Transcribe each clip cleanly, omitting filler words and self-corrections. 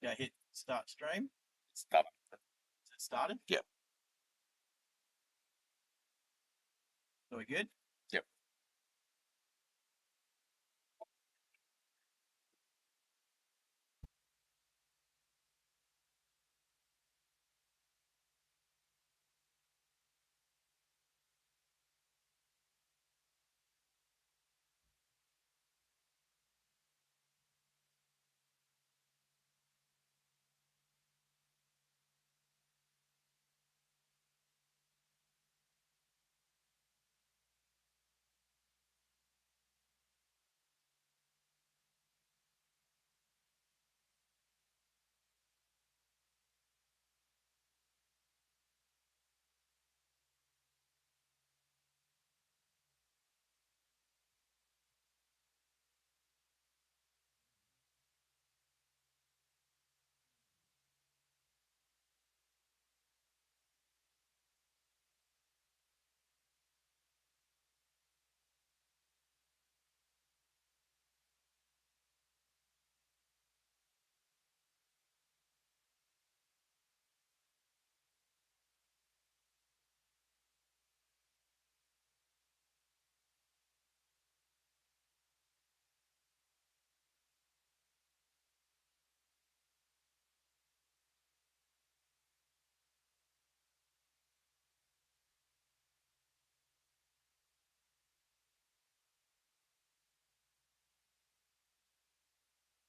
Go hit start stream. It's done. Is it started? Yep. Are we good? Yep.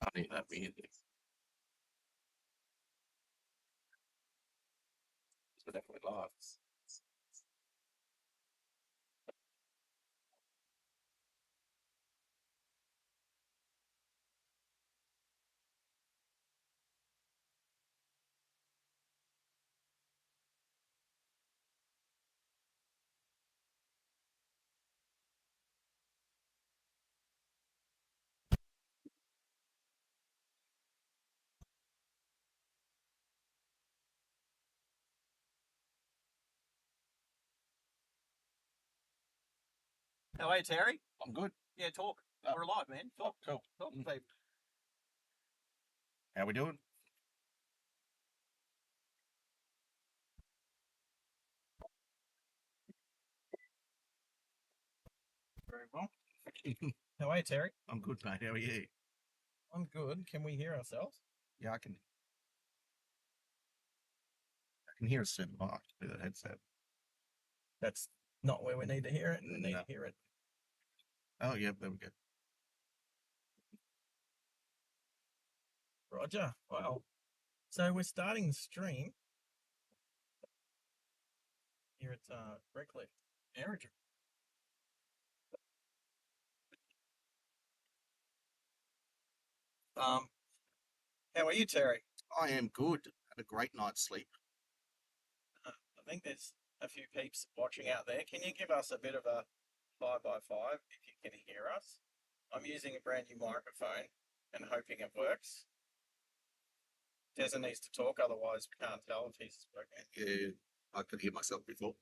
I need that music. It's definitely live. How are you, Terry? I'm good. Yeah, talk. Oh. We're alive, man. Talk. Cool. Talk to people. How we doing? Very well. How are you, Terry? I'm good, mate. How are you? I'm good. Can we hear ourselves? Yeah, I can hear a certain mic with that headset. That's not where we need to hear it. We need No. to hear it. Oh, yeah, there we go. Roger. Well, so we're starting the stream here at Redcliffe Aerodrome. How are you, Terry? I am good. Had a great night's sleep. I think there's a few peeps watching out there. Can you give us a bit of a 5x5 if you can hear us? I'm using a brand new microphone and hoping it works. Tezza needs to talk, otherwise we can't tell if he's spoken. Yeah, I could hear myself before.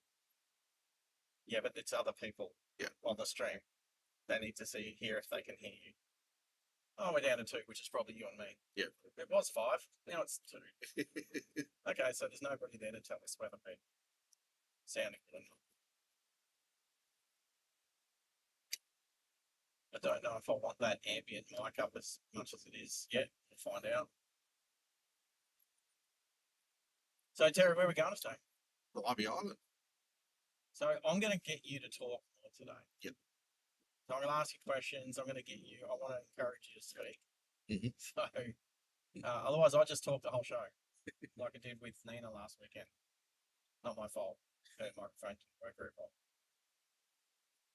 Yeah, but it's other people Yeah. on the stream. They need to hear if they can hear you. Oh, we're down to 2, which is probably you and me. Yeah. It was 5, now it's 2. Okay, so there's nobody there to tell us whether we're sounding good or not. I don't know if I want that ambient mic up as much as it is yet. We'll find out. So, Terry, where are we going today? Bribie Island. So, I'm going to get you to talk more today. Yep. So, I'm going to ask you questions. I'm going to get you, I want to encourage you to speak. Mhm. So, otherwise, I just talk the whole show, like I did with Nina last weekend. Not my fault. Her microphone didn't work very well.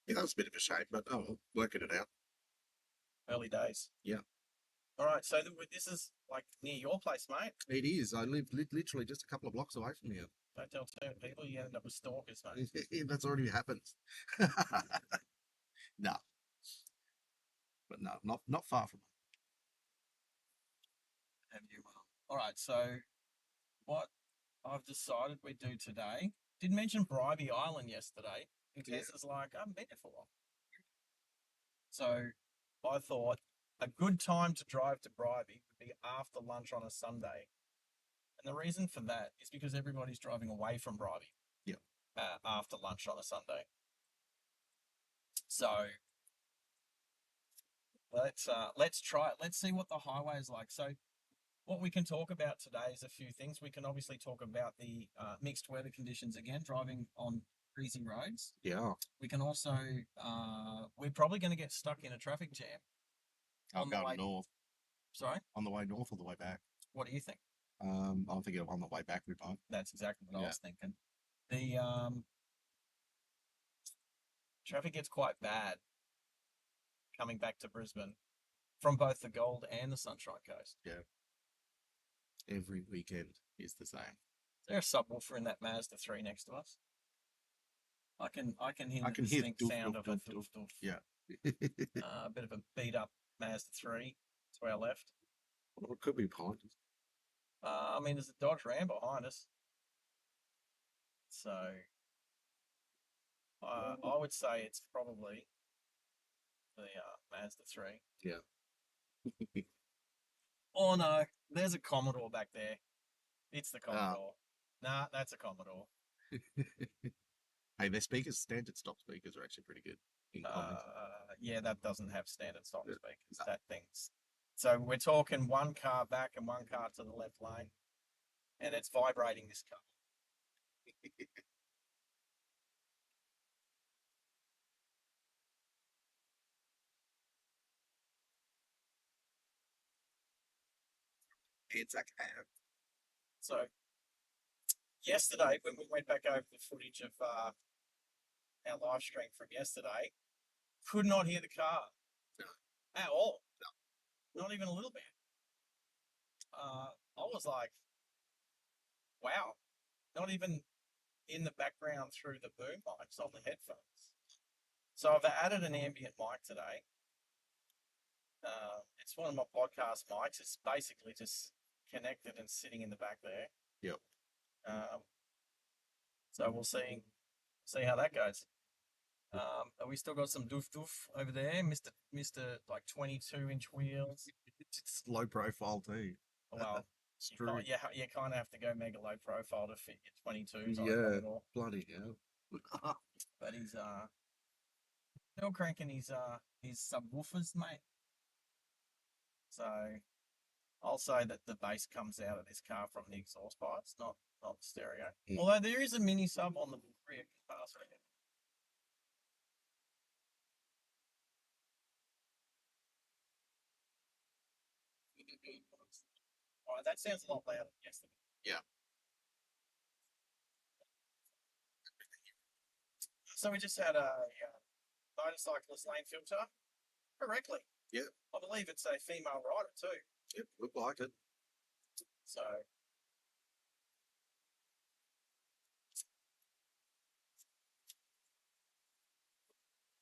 Yeah, that was a bit of a shame, but oh, well, working it out. Early days. Yeah. All right, so this is like near your place, mate. It is. I live literally just a couple of blocks away from here. Don't tell certain people you end up with stalkers, mate. That's already happened. No. But no, not far from it. Have you? All right, so what I've decided we do today. Did mention Bribie Island yesterday. And Yeah. Tess is like, I haven't been there for a while. So I thought a good time to drive to Bribie would be after lunch on a Sunday. And the reason for that is because everybody's driving away from Bribie. Yeah. After lunch on a Sunday. So let's try it. Let's see what the highway is like. So what we can talk about today is a few things. We can obviously talk about the mixed weather conditions again, driving on greasy roads. Yeah. We can also, we're probably going to get stuck in a traffic jam. I'll go north. Sorry? On the way north or the way back? What do you think? I'm thinking of on the way back we might. That's exactly what I was thinking. The traffic gets quite bad coming back to Brisbane from both the Gold and the Sunshine Coast. Yeah. Every weekend is the same. Is there a subwoofer in that Mazda 3 next to us? I can hear the distinct sound of a doof doof. Yeah. A bit of a beat up Mazda 3 to our left. Well, it could be behind us. I mean, there's a Dodge Ram behind us. So I would say it's probably the Mazda 3. Yeah. Oh no, there's a Commodore back there. It's the Commodore. Nah, that's a Commodore. Hey, their speakers, standard stop speakers, are actually pretty good. Yeah, that doesn't have standard stop speakers. That thing's. So we're talking one car back and one car to the left lane, and it's vibrating this car. It's okay. So yesterday, when we went back over the footage of our live stream from yesterday, could not hear the car at all. Not even a little bit. I was like, wow, not even in the background through the boom mics on the headphones. So I've added an ambient mic today. It's one of my podcast mics. It's basically just connected and sitting in the back there. Yep. So we'll see how that goes. We still got some doof doof over there, Mister like 22-inch wheels. It's low profile too. Well, it's true. You kind of have to go mega low profile to fit your 22s. Yeah, bloody hell. But he's still cranking his subwoofers, mate. So I'll say that the bass comes out of this car from the exhaust pipes, not the stereo. Mm. Although there is a mini sub on the rear pass right here. All right, that sounds a lot louder than yesterday. Yeah. So we just had a motorcyclist lane filter correctly. Yeah. I believe it's a female rider too. Yep, looked like it. So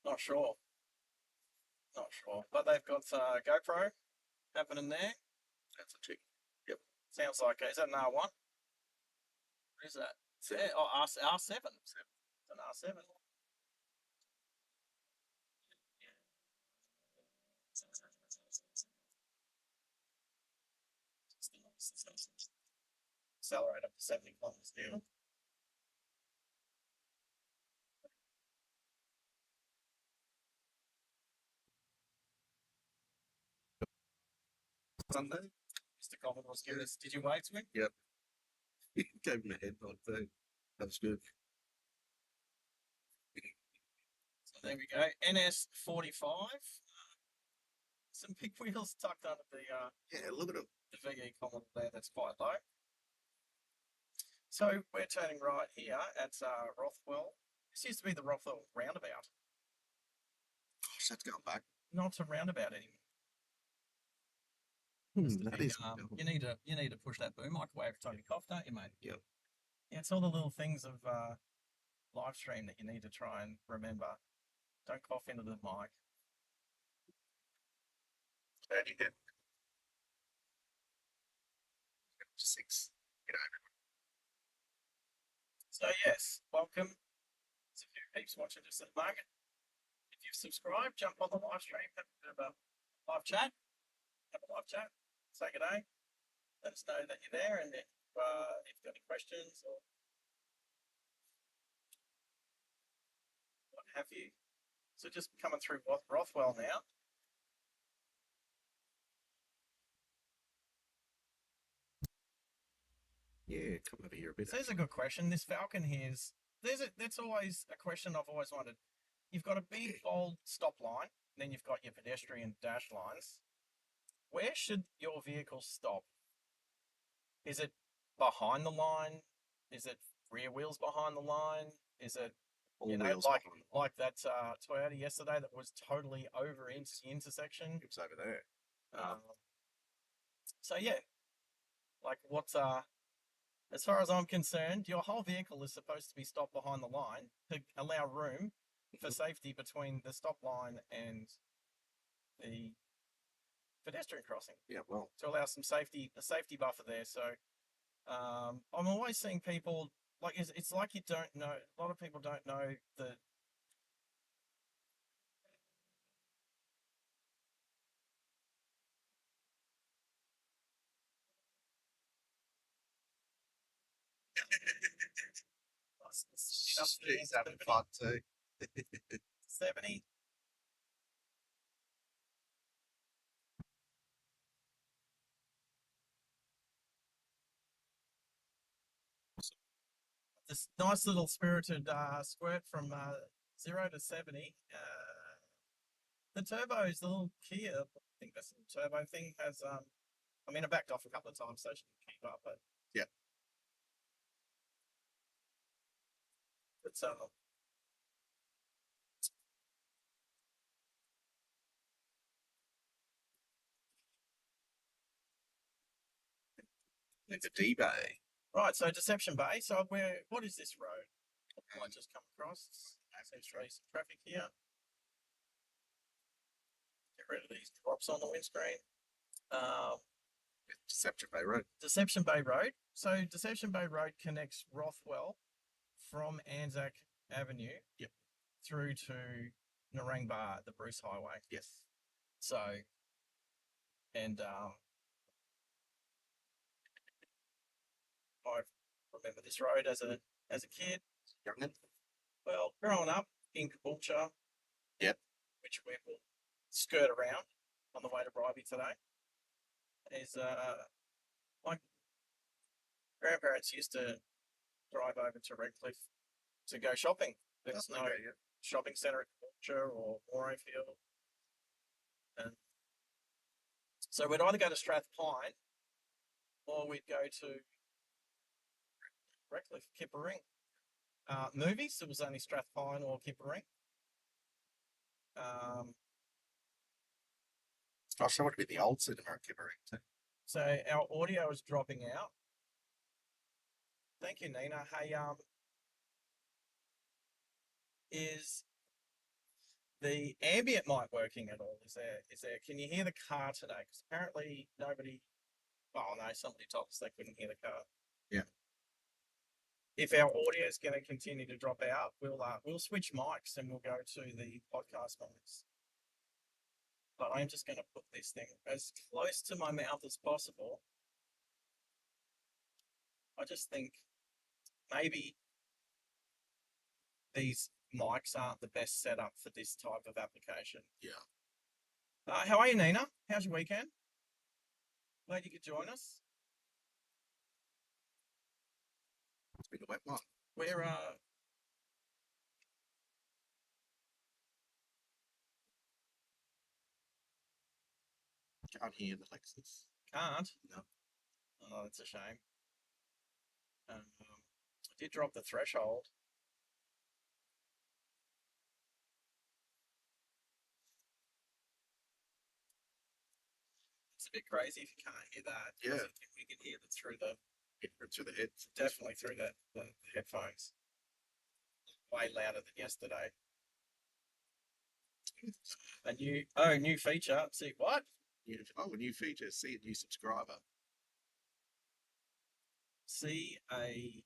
not sure. But they've got GoPro happening there. That's a chick. Yep. Sounds like is that an R1? What is that? R7. It's an R7. Accelerate up to 70 kilometers an hour. Sunday, Mr. Commodore's giving us. Did you wave to him? Yep. Gave him a head nod too. That's good. So there we go. NS45. Some big wheels tucked under the yeah, look at them. The VE Commodore there. That's quite low. So we're turning right here at Rothwell. This used to be the Rothwell roundabout. Gosh, that's going back. Not a roundabout anymore. That is. You need to push that boom mic away every time you cough, don't you, mate? Yep. Yeah, it's all the little things of live stream that you need to try and remember. Don't cough into the mic. Yeah. 6. Get over it. So yes, welcome. There's a few peeps watching just at the moment. If you've subscribed, jump on the live stream, have a bit of a live chat. live chat. Say good day. Let us know that you're there, and if you've got any questions or what have you. So just coming through Rothwell now. Yeah, come over here a bit. So there's a good question. This Falcon here's that's always a question I've always wondered. You've got a big bold stop line, then you've got your pedestrian dash lines. Where should your vehicle stop? Is it behind the line? Is it rear wheels behind the line? Is it All wheels like behind. like that Toyota yesterday that was totally over into the intersection? It was over there. So yeah, like what's as far as I'm concerned, your whole vehicle is supposed to be stopped behind the line to allow room for safety between the stop line and the pedestrian crossing. Yeah, well, to allow a safety buffer there. So I'm always seeing people like it's like you don't know. A lot of people don't know the. he's having fun too. 70. This nice little spirited squirt from 0 to 70. The turbo is the little Kia. I think this little turbo thing has. I mean, I backed off a couple of times, so she didn't keep up, but yeah, it's it's a D-Bay. right. So Deception Bay. So what is this road? I just come across. Seems to be some traffic here. Get rid of these drops on the windscreen. Deception Bay Road. Deception Bay Road. So Deception Bay Road connects Rothwell from Anzac Avenue through to Narangba, the Bruce Highway. Yes. So, and I remember this road as a kid. Youngin. Well, growing up in Caboolture, yep, which we will skirt around on the way to Bribie today, is my grandparents used to drive over to Redcliffe to go shopping. There's no shopping centre at Caboolture or Morayfield. And so we'd either go to Strathpine or we'd go to Redcliffe, Kippa-Ring. Movies, it was only Strathpine or Kippa-Ring. Gosh, that would be the old cinema at Kippa-Ring too. So our audio is dropping out. Thank you, Nina. Hey, is the ambient mic working at all? Is there? Can you hear the car today? Because apparently nobody. Oh no, somebody told us they couldn't hear the car. Yeah. If our audio is going to continue to drop out, we'll switch mics and we'll go to the podcast mics. But I'm just going to put this thing as close to my mouth as possible. I just think maybe these mics aren't the best setup for this type of application. Yeah. How are you, Nina? How's your weekend? Glad you could join us. It's been a wet one. We're can't hear the Lexus. Can't? No. Oh, that's a shame. I did drop the threshold. It's a bit crazy if you can't hear that. Yeah. We can hear it through the heads. Definitely through the headphones. Way louder than yesterday. A new feature. See what? A new feature. See a new subscriber. See a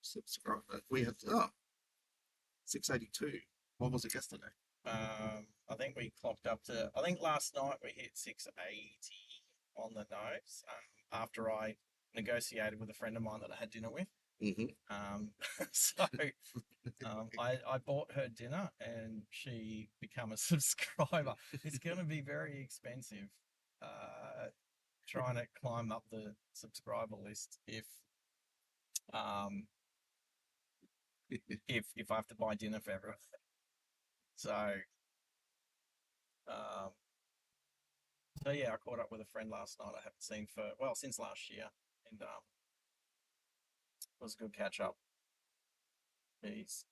subscriber. We have 682. What was it yesterday? I I think we clocked up to. I think last night we hit 680 on the nose. After I negotiated with a friend of mine that I had dinner with. So I bought her dinner and she became a subscriber. It's going to be very expensive trying to climb up the subscriber list if I have to buy dinner for everyone. So um, so yeah, I caught up with a friend last night I haven't seen since last year, and it was a good catch up. He's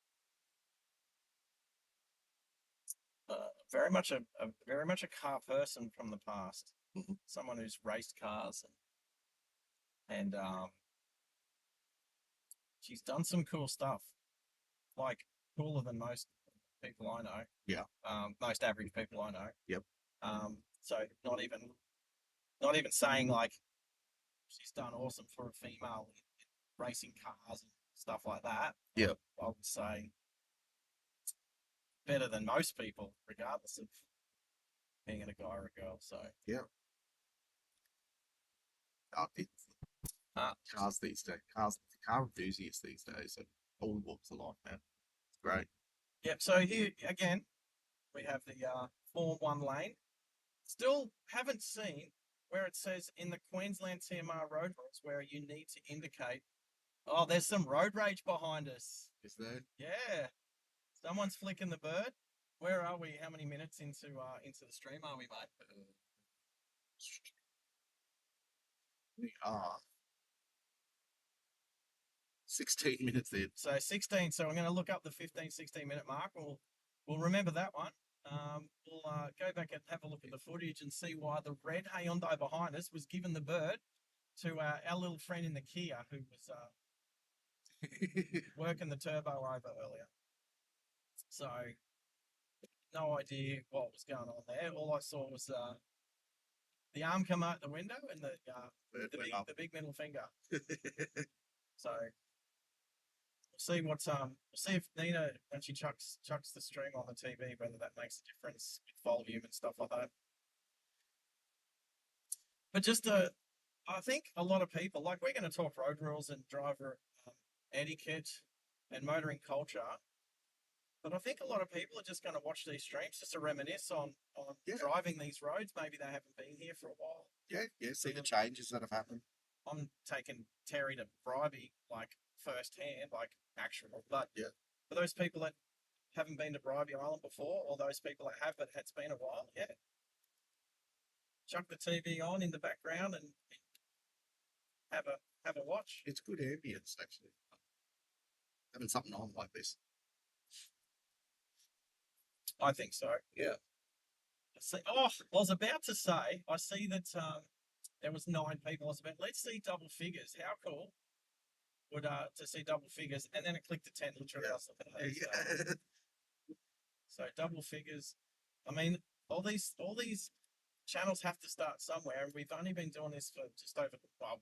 very much a car person from the past. Someone who's raced cars and she's done some cool stuff, like cooler than most people I know. Yeah. Most average people I know. Yep. So not even saying like she's done awesome for a female in racing cars and stuff like that. Yeah. I would say better than most people, regardless of being a guy or a girl. So yeah. Cars these days, car enthusiasts these days are all walks of life, man. It's great. Yep. So here again, we have the Form 1 lane. Still haven't seen where it says in the Queensland TMR road rules where you need to indicate. Oh, there's some road rage behind us. Is there? Yeah. Someone's flicking the bird. Where are we? How many minutes into the stream are we, mate? We are 16 minutes in. So 16. So I'm going to look up the 15, 16-minute mark. We'll remember that one. We'll go back and have a look at the footage and see why the red Hyundai behind us was given the bird to our little friend in the Kia who was working the turbo over earlier. So no idea what was going on there. All I saw was the arm come out the window and the big middle finger. So we'll see we'll see if Nina, when she chucks the stream on the TV, whether that makes a difference with volume and stuff like that. But just I think a lot of people, like, we're going to talk road rules and driver etiquette and motoring culture, but I think a lot of people are just going to watch these streams just to reminisce on driving these roads. Maybe they haven't been here for a while. Yeah, see the changes that have happened. I'm taking Terry to Bribie, like, firsthand, like, actual. But for those people that haven't been to Bribie Island before, or those people that have, but it's been a while, chuck the TV on in the background and have a watch. It's good ambience, actually. Having something on like this. I think so. Yeah. I was about to say, I see that there was 9 people. I was about, let's see double figures. How cool would to see double figures, and then it clicked to 10 literally. I was looking at that. So double figures. I mean, all these channels have to start somewhere, and we've only been doing this for just over about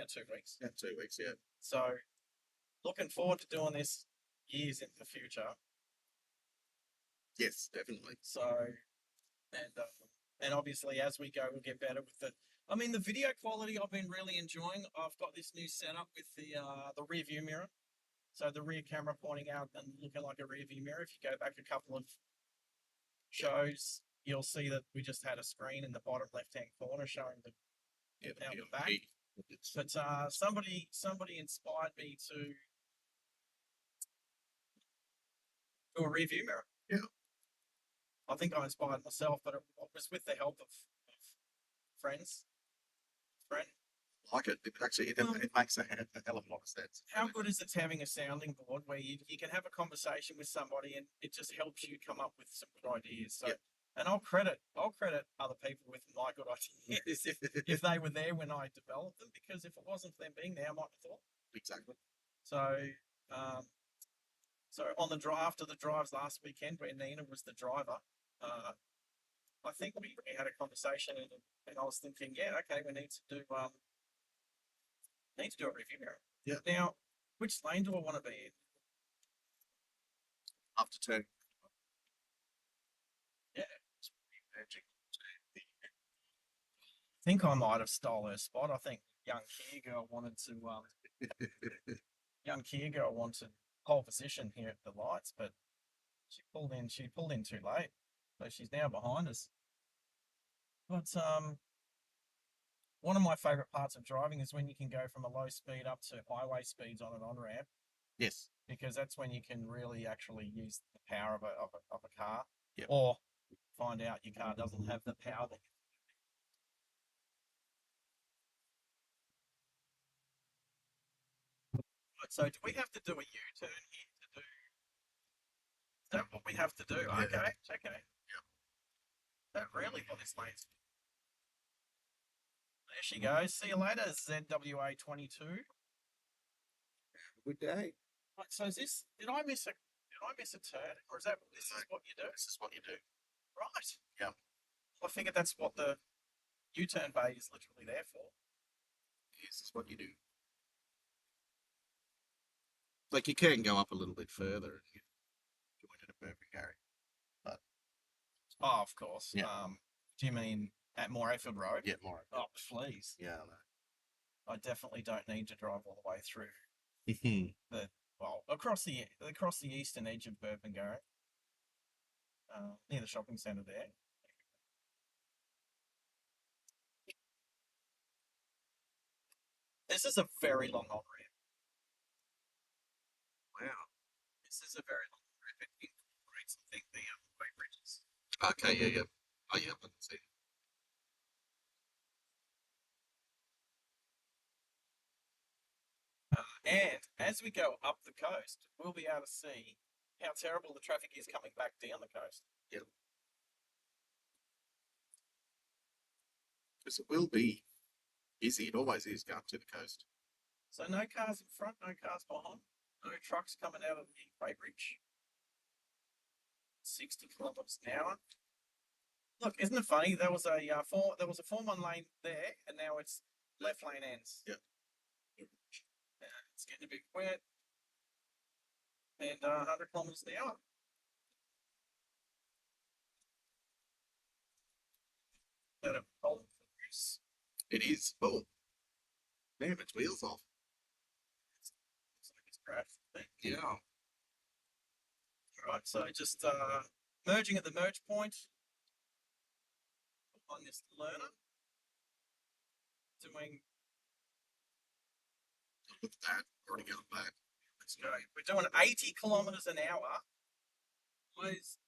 2 weeks. Yeah, 2 weeks, yeah. So looking forward to doing this years in the future. Yes, definitely. So, and obviously as we go, we'll get better with it. I mean, the video quality I've been really enjoying. I've got this new setup with the rear view mirror. So the rear camera pointing out and looking like a rear view mirror. If you go back a couple of shows, you'll see that we just had a screen in the bottom left-hand corner showing the back. But somebody inspired me to do a rear view mirror. Yeah. I think I inspired myself, but it was with the help of friends. Like it. It actually it makes a hell of a lot of sense. How good is it having a sounding board where you can have a conversation with somebody and it just helps you come up with some good ideas. So, and I'll credit other people with my good ideas if they were there when I developed them, because if it wasn't for them being there, I might have thought. Exactly. So, so on the after the drives last weekend, where Nina was the driver, I think we had a conversation and I was thinking, okay, we need to do a review mirror. Yeah. Now, which lane do I want to be in? After turn. Yeah. I think I might have stole her spot. I think young Kia girl wanted to young Kia girl wanted pole position here at the lights, but she pulled in too late. So she's now behind us. But one of my favourite parts of driving is when you can go from a low speed up to highway speeds on an on ramp, Yes. because that's when you can really actually use the power of a car, Yep. or find out your car doesn't have the power that. Right, so do we have to do a U-turn here to do? Is that what we have to do? Yeah. Okay, okay. That really what this lane's. There she goes. See you later, ZWA 22. Good day. Right, so is this? Did I miss a turn, or is that this is what you do? This is what you do. Right. Yeah. I figured that's what the U-turn bay is literally there for. This is what you do. Like you can go up a little bit further and join at a perfect Gary. But Oh, of course. Yeah. Do you mean at Morayfield Road? yeah, more. Oh, please. Yeah, I definitely don't need to drive all the way through I know. well across the eastern edge of Burpengary, near the shopping centre there. This is a very long on ramp. Wow. This is a very long on ramp. It incorporates, I think, the weight bridges. Okay, yeah. Oh yeah, I can see. And as we go up the coast, we'll be able to see how terrible the traffic is coming back down the coast. Yeah. Because it will be busy. It always is going to the coast. So no cars in front, no cars behind, no trucks coming out of the weighbridge. 60 kilometres an hour. Look, isn't it funny? There was a 4-1 lane there, and now it's left lane ends. Yeah. It's getting a bit wet, and 100 kilometres an hour. That a cold use. It is. Oh, damn, its wheels off. Looks like it's crashed. Yeah. All right, so just merging at the merge point on this learner. Doing. Look at that. Already going back. Let's go. We're doing 80 kilometres an hour. Please.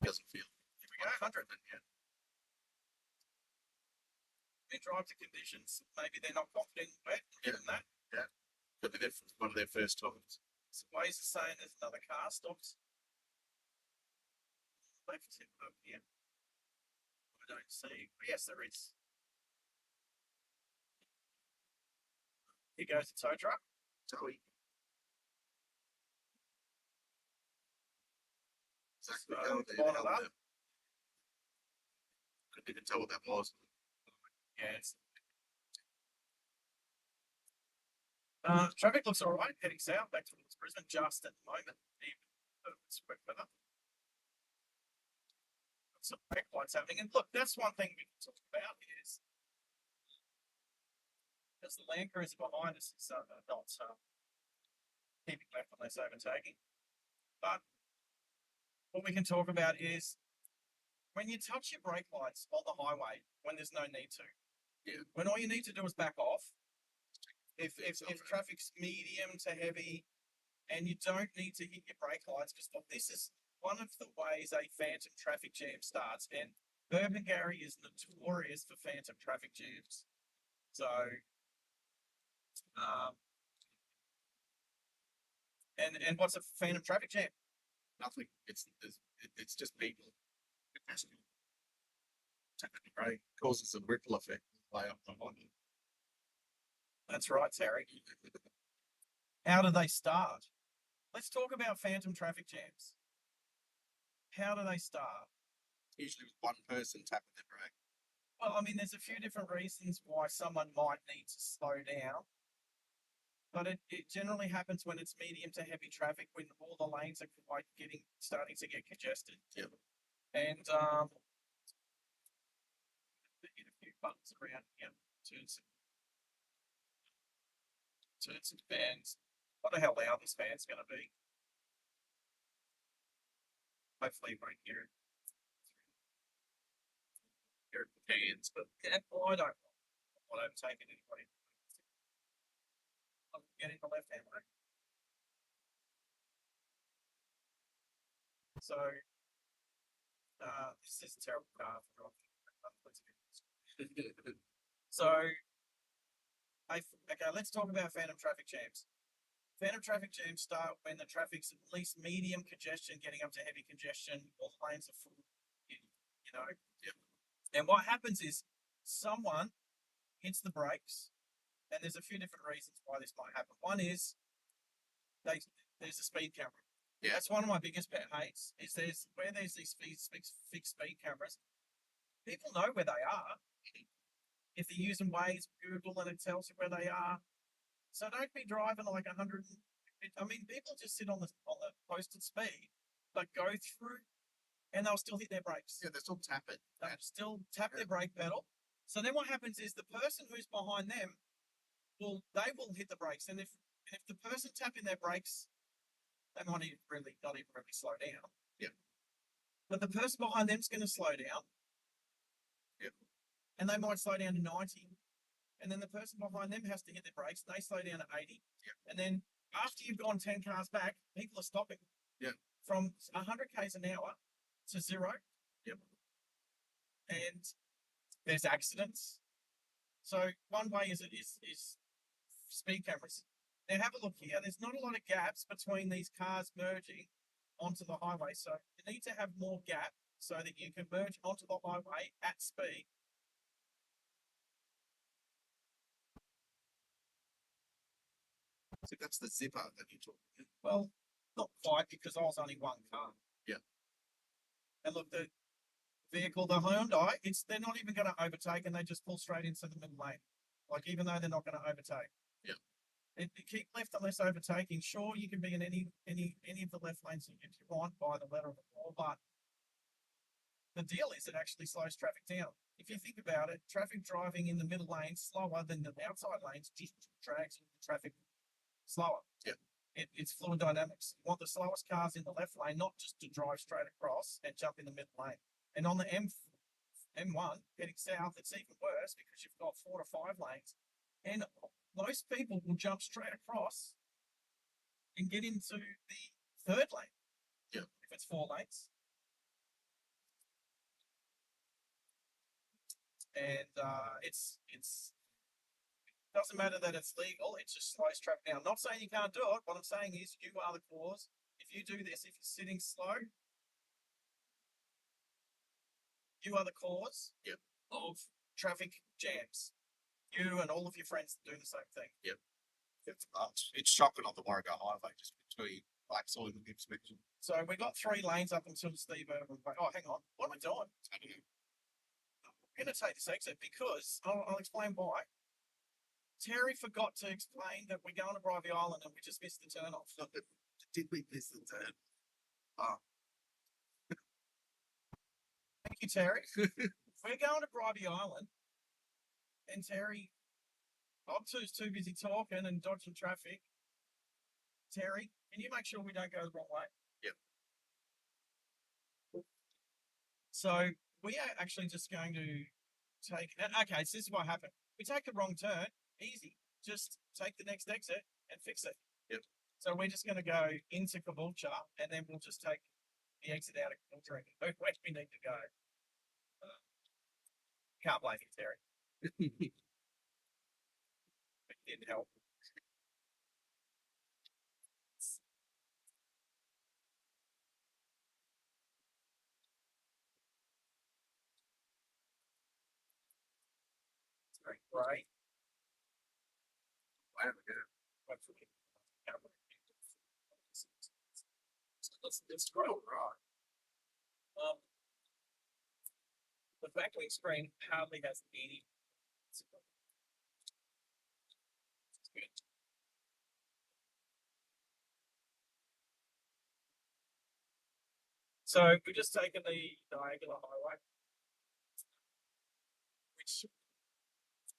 Doesn't feel. Here we go, 100. Yeah. They drive to conditions. Maybe they're not confident in wet. Given that. Yeah. Could be one of their first times. Some ways of saying there's another car stops. Left tip up here. I don't see. Yes, there is. Here goes the tow truck. Toey. Exactly. So, line it up. Couldn't even tell what that was. Yes. Traffic looks all right. Heading south back towards Brisbane just at the moment. Even though it's wet weather. Some brake lights happening. And look, that's one thing we can talk about is because the Land Cruiser behind us is not keeping left unless overtaking. But what we can talk about is when you touch your brake lights on the highway when there's no need to. Yeah. When all you need to do is back off. If traffic's medium to heavy and you don't need to hit your brake lights, because look, this is one of the ways a phantom traffic jam starts, and Burpengary is notorious for phantom traffic jams. So and what's a phantom traffic jam? Nothing. It's just people. Right? Causes a ripple effect way up the line. That's right, Terry. How do they start? Let's talk about phantom traffic jams. How do they start? Usually with one person tapping their brake. Well, I mean, there's a few different reasons why someone might need to slow down. but it generally happens when it's medium to heavy traffic, when all the lanes are like starting to get congested. Yep. And hit a few buttons around here, turn some fans. I wonder how loud this fan's going to be. Hopefully, you won't hear it. Hear it in the fans, but yeah, well, I don't want to overtake anybody. I'm getting the left hand lane. So, this is a terrible car for driving. So, okay, let's talk about phantom traffic jams. Phantom traffic jams start when the traffic's at least medium congestion, getting up to heavy congestion, all the lanes are full. You know, and what happens is someone hits the brakes, and there's a few different reasons why this might happen. One is there's a speed camera. Yeah. That's one of my biggest pet hates. Is there's these fixed speed cameras. People know where they are. If they're using Waze, Google, and it tells you where they are. So don't be driving like 100. I mean, people just sit on the posted speed, but go through, and they'll still hit their brakes. Yeah, they still tap it. They'll still tap their brake pedal. So then what happens is the person who's behind them will hit the brakes, and if the person tapping their brakes, they might not even really slow down. Yeah. But the person behind them's going to slow down. Yeah. And they might slow down to 90. And then the person behind them has to hit their brakes. They slow down to 80. Yeah. And then after you've gone 10 cars back, people are stopping. Yeah. From 100 k's an hour to 0. Yep. And there's accidents. So one way is speed cameras. Now have a look here. There's not a lot of gaps between these cars merging onto the highway. So you need to have more gap so that you can merge onto the highway at speed. So that's the zipper that you're talking about. Well, not quite, because I was only one car. Yeah. And look, the vehicle, the Hyundai, they're not even going to overtake, and they just pull straight into the middle lane. Like, even though they're not going to overtake. Yeah. It keep left unless overtaking. Sure, you can be in any of the left lanes if you want by the letter of the law, but the deal is it actually slows traffic down. If you think about it, traffic driving in the middle lane slower than the outside lanes just drags the traffic slower. Yeah. It's fluid dynamics. You want the slowest cars in the left lane, not just to drive straight across and jump in the middle lane. And on the M1 heading south, it's even worse because you've got 4 to 5 lanes. And most people will jump straight across and get into the third lane. Yeah. If it's 4 lanes. And it's doesn't matter that it's legal, it just slows traffic down. I'm not saying you can't do it. What I'm saying is you are the cause. If you do this, if you're sitting slow, you are the cause of traffic jams. You and all of your friends do the same thing. Yep. It's shocking on the Warrego Highway, just between like soil and inspection. So we got 3 lanes up until Steve Irwin. Oh, hang on. What am I doing? I'm going to take this exit because I'll explain why. Terry forgot to explain that we're going to Bribie Island and we just missed the turn off. Did we miss the turn? Thank you, Terry. We're going to Bribie Island, and Terry, Obtu's too busy talking and dodging traffic. Terry, can you make sure we don't go the wrong way? Yep. So we are actually just going to take. Okay, so this is what happened. We take the wrong turn. Easy. Just take the next exit and fix it. Yep. So we're just going to go into Caboolture, and then we'll just take the exit out of Caboolture and go where we need to go. Can't blame you, Terry. It didn't help. It's very bright. Wow, yeah. Hopefully, let's scroll right. The backlit screen hardly has any. It's good. So we've just taken the diagonal highway, which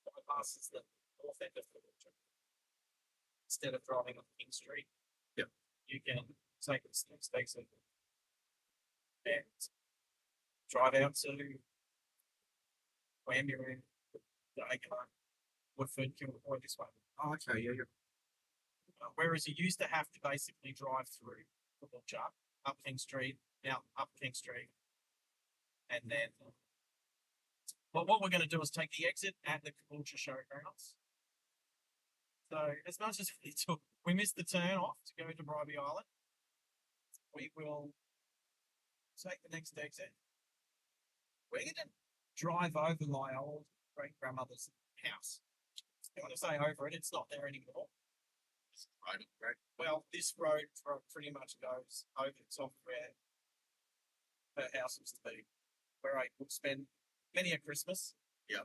bypasses the north end of the water. Instead of driving on King Street, Yep. you can take the next exit and drive out to Wambury, Diagonal, Woodford, Kilroy this way. Oh, okay, yeah, yeah. Whereas you used to have to basically drive through the Butcher, up King Street, down up King Street, and then. But what we're going to do is take the exit at the Caboolture Showgrounds. So as much as we missed the turn off to go to Bribie Island, we will take the next exit. We're going to drive over my old great grandmother's house. I want to say over it; it's not there anymore. Right. Well, this road pretty much goes over the top of where her house used to be, where I would spend many a Christmas. Yeah.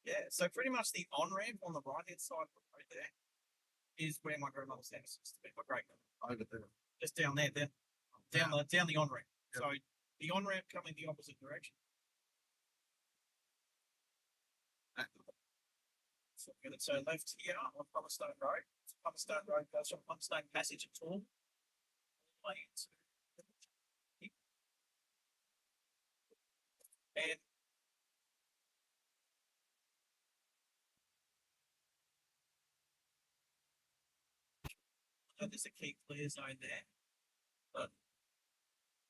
Yeah, so pretty much the on-ramp on the right-hand side of the road there is where my grandmother's house used to be, my great-grandmother. Over there. Just down there, down the on-ramp. Yep. So the on-ramp coming the opposite direction. So we're going to turn left here on Plummerstone Road. Plummerstone Road goes from Plummerstone Passage at Torm all the way into and there's a key clear zone there, but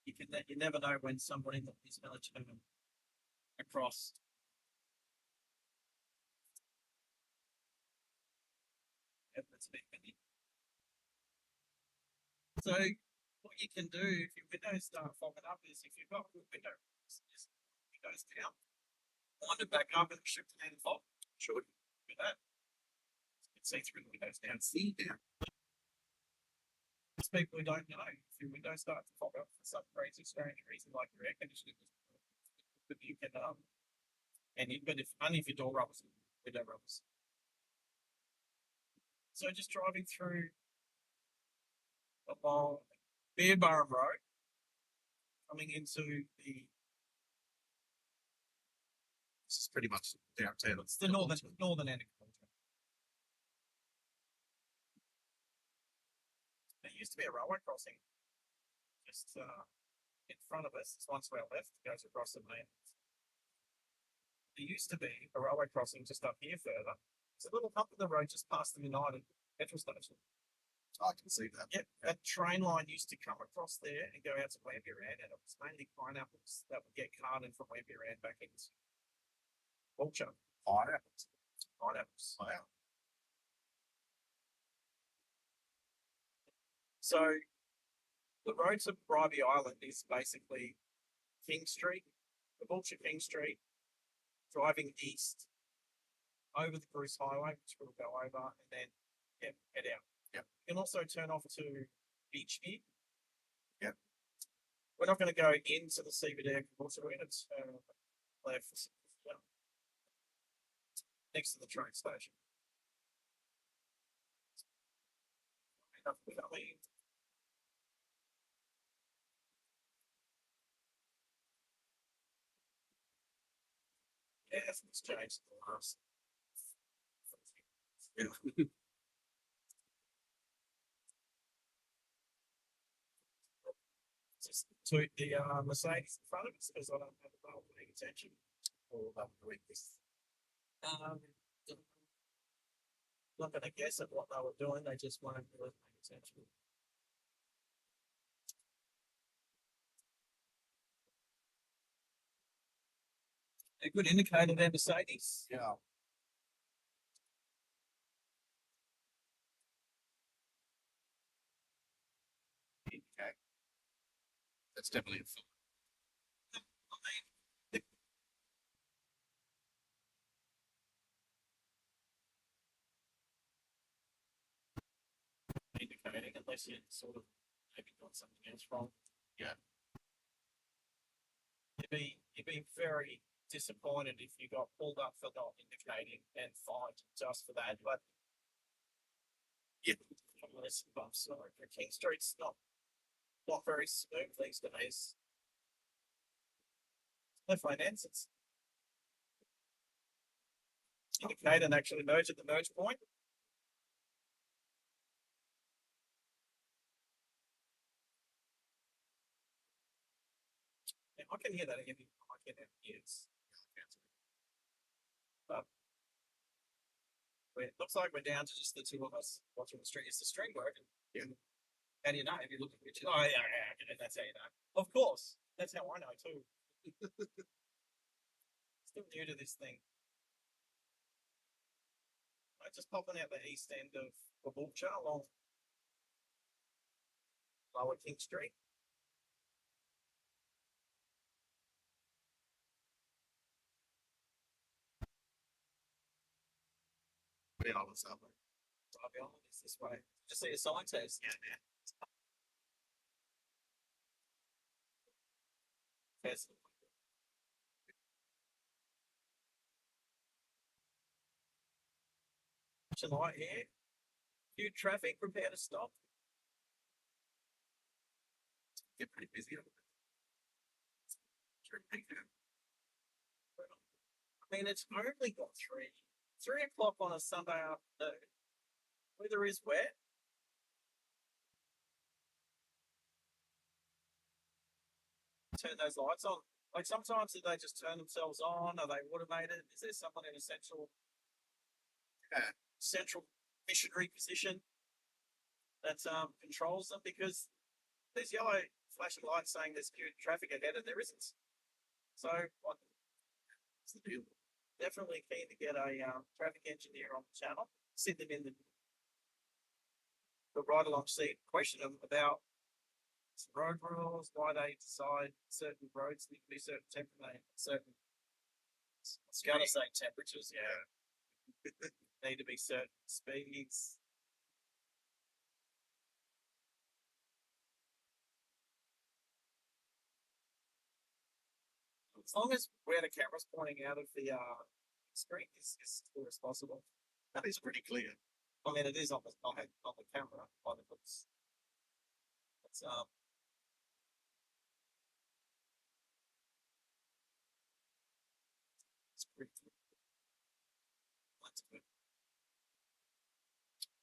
you never know when somebody is going to turn across. That's a bit windy. So what you can do if your windows start fogging up is if you've got good window, just windows down, wind it back up and shift it in the fog. Sure. Do that. You can see through the windows down. See down. Most people who don't know, if your windows start to fog up for some crazy strange reason like your air conditioning, but you can but if only if your door rubbers, window rubbers. So just driving through along Beerburrum Road, coming into the. This is pretty much downtown. It's the northern end of Caboolture. There used to be a railway crossing just in front of us. It's one to our left, goes across the main. There used to be a railway crossing just up here further. It's a little hump in the road just past the United petrol station. I can see that. Yep, that train line used to come across there and go out to Wambury, and it was mainly pineapples that would get carted from Wambury back into Caboolture. Pineapples. Wow. So the road to Bribie Island is basically King Street, Caboolture King Street, driving east over the Bruce Highway, which we'll go over, and then head out. Yep. You can also turn off to Beachview. Yep. We're not going to go into the CBD of Caboolture. We're going to turn left next to the train station. Yeah, it's changed the last. Yeah. Just to the Mercedes in front of us because I don't have a bulb paying attention. All about the weakness. Not going to guess at what they were doing. They just weren't really paying attention. A good indicator there, Mercedes. Yeah. Okay. That's definitely a film. Indicating unless you sort of maybe got something else wrong. Yeah. You'd be very disappointed if you got pulled up for not indicating and fined just for that. But Yeah. unless above, sorry, for King Street's not very smooth these days. No finances. Indicate and actually merge at the merge point. Yeah, I can hear that again. I can have ears. But it looks like we're down to just the two of us watching the stream. Is the stream working? Yeah. How do you know? If you look at pictures, oh yeah, that's how you know. Of course, that's how I know too. Still new to this thing. I'm just popping out the east end of Caboolture along Lower King Street. Where I was up. I'll be honest, this way. Just see a sign test. Yeah. Test. Light here. Few traffic, prepare to stop. Get pretty busy. I mean, it's only got 3 o'clock on a Sunday afternoon. Weather is wet. Turn those lights on. Like sometimes do they just turn themselves on? Are they automated? Is there someone in a central missionary position that controls them? Because there's yellow flashing lights saying there's queued traffic ahead and there isn't. So what's the deal? Definitely keen to get a traffic engineer on the channel, sit them in the ride along seat, question them about some road rules, why they decide certain roads need to be certain temperature, certain I was going to say temperatures, yeah. Need to be certain speeds. As long as where the camera's pointing out of the screen is as clear as possible. That is pretty clear. I mean, it is on the camera by the looks. It's pretty clear. That's good.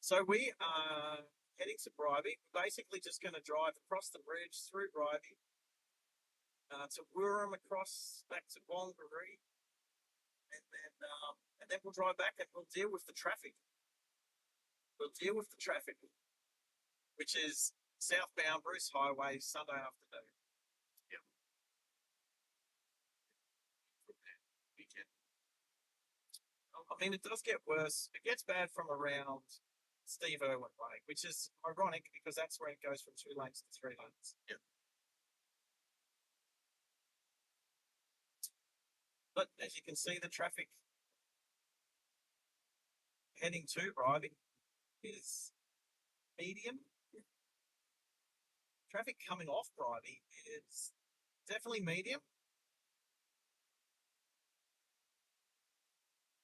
So we are heading to Bribie. We're basically just going to drive across the bridge through Bribie to Wirram, across back to Wongaree, and then we'll drive back and we'll deal with the traffic. We'll deal with the traffic, which is southbound Bruce Highway Sunday afternoon. Yep. Weekend. I mean, it does get worse. It gets bad from around Steve Irwin Way, which is ironic because that's where it goes from 2 lanes to 3 lanes. Yep. But as you can see, the traffic heading to Bribie is medium. Traffic coming off Bribie is definitely medium.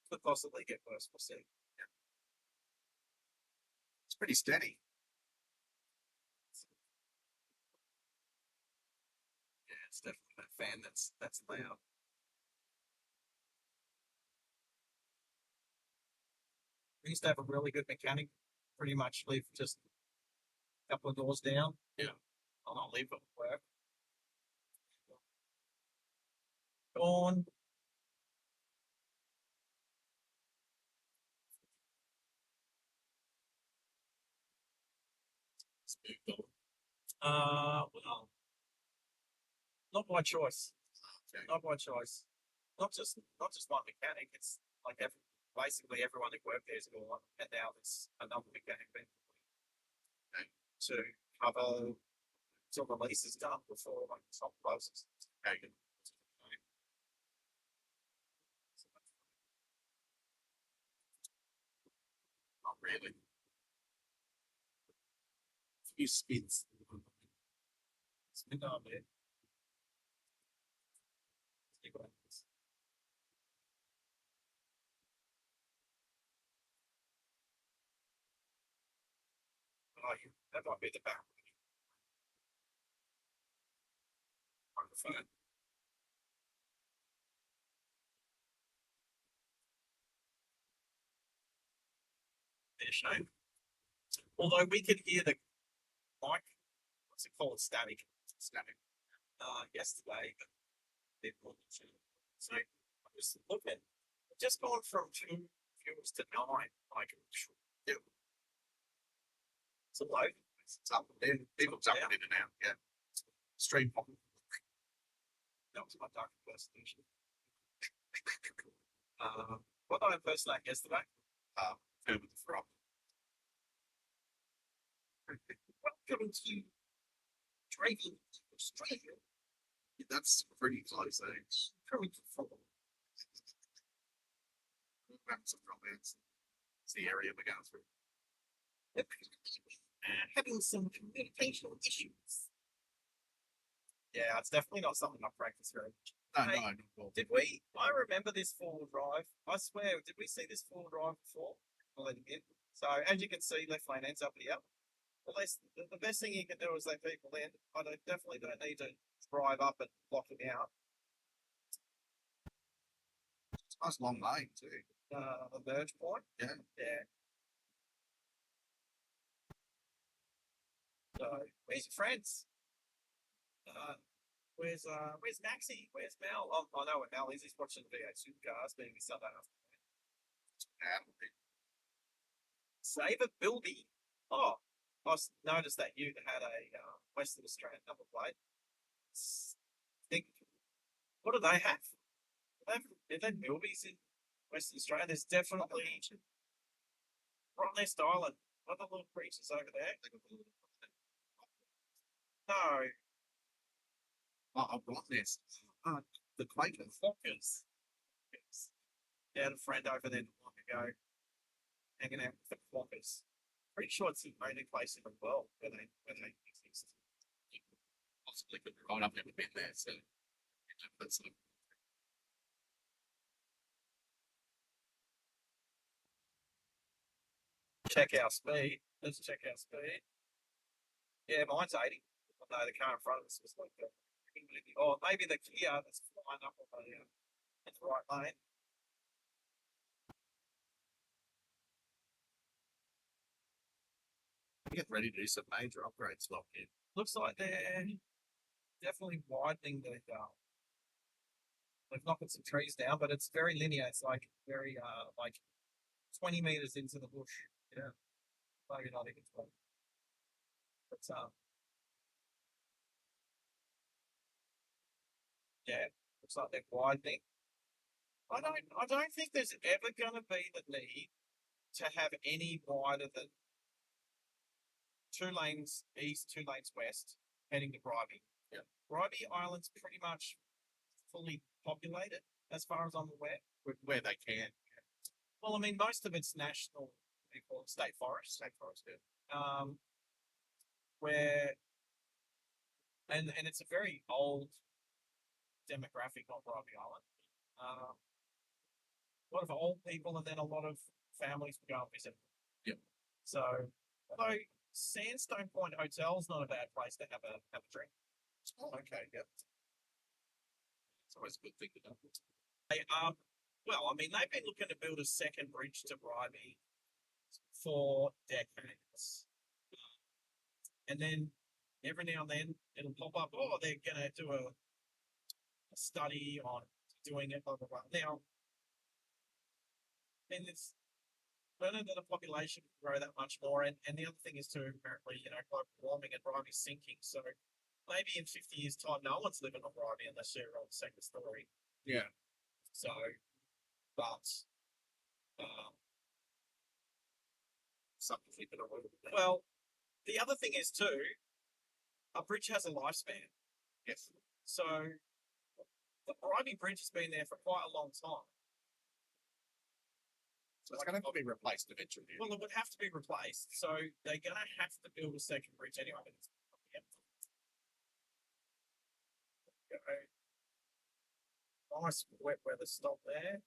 Could possibly get worse, we'll see. It's pretty steady. Yeah, it's definitely that fan that's loud. We used to have a really good mechanic, pretty much live just a couple of doors down. Yeah. I'll not leave it at work. Dawn. Well, not by choice. Okay. Not by choice. Not just one mechanic. It's like basically everyone who worked there is gone, and now there's another mechanic being to cover till the lease is done before like the top closes. Okay. Not really. A few spins. Spin on there. See what happens. Oh, yeah, that might be the back. Microphone. There, shame. Although we could hear the mic, what's it called? Static. Static. Yesterday, but it wasn't. So I'm just looking. I've just gone from 2 viewers to 9. Like, yeah. It's a load. It's up and down. People jumping in and out. Yeah. Stream pop. That was my dark impersonation. What did I impersonate yesterday? Herbert the Frog. Welcome to Driving Australia. Yeah, that's pretty close, eh? Coming to Frog. Some comments. It's the area we're going through. Having some communication issues. Yeah, it's definitely not something I practice very much. No, Hey, no, not at all. Did we? I remember this four-wheel drive. I swear, did we see this four-wheel drive before? I'll let it in. So as you can see, left lane ends up here. Well, the best thing you can do is let people in. I definitely don't need to drive up and block them out. It's a nice long lane too. The merge point. Yeah. Yeah. So where's your friends? Where's Maxie? Where's Mel? Oh, I know where Mel is. He's watching V8 Supercars being a Sunday afternoon. Save a Bilby. Oh, I noticed that you had a Western Australian number plate. Think, what do they have? Are they Bilbies in Western Australia? There's definitely Rottnest Island. What are the little creatures over there? No. Oh, Rottnest. The Quaker. Flockers. Yeah, I had a friend over there not long ago, hanging out with the Flockers. Pretty sure it's the only place in the world where they exist. Possibly could be right. I've never been there, so that's Check our speed. Let's check our speed. Yeah, mine's 80. No, the car in front of us was like that. Or maybe the Kia that's flying up on the right lane. get ready to do some major upgrades locked in. Looks like they're definitely widening the. They've knocked some trees down, but it's very linear. It's like very like 20 meters into the bush. Yeah, maybe not even 20. But yeah, looks like they're widening. I don't think there's ever going to be the need to have any wider than 2 lanes east, 2 lanes west, heading to Bribie. Yeah. Bribie Island's pretty much fully populated, as far as I'm aware. Where they can. Well, I mean, most of it's national, they call it state forest. State forest, yeah. Where, and it's a very old demographic on Bribie Island. A lot of old people, and then a lot of families will go and visit. Yep. So, although Sandstone Point Hotel's not a bad place to have a drink. Oh, okay, yeah. It's always a good thing to do. Well, I mean, they've been looking to build a second bridge to Bribie for decades. And then every now and then it'll pop up, oh, they're going to do a study on doing it, blah, blah, blah. Now, then it's learning that the population can grow that much more. And the other thing is too, apparently, global warming and Bribie's sinking. So maybe in 50 years' time, no one's living on Bribie unless you're on the second story. Yeah. So, but something to keep it around. Well, the other thing is too, a bridge has a lifespan. Yes. So the Bribie Bridge has been there for quite a long time. So it's going to have to be replaced eventually. Well, it would have to be replaced. So they're going to have to build a second bridge anyway. Nice wet weather stop there.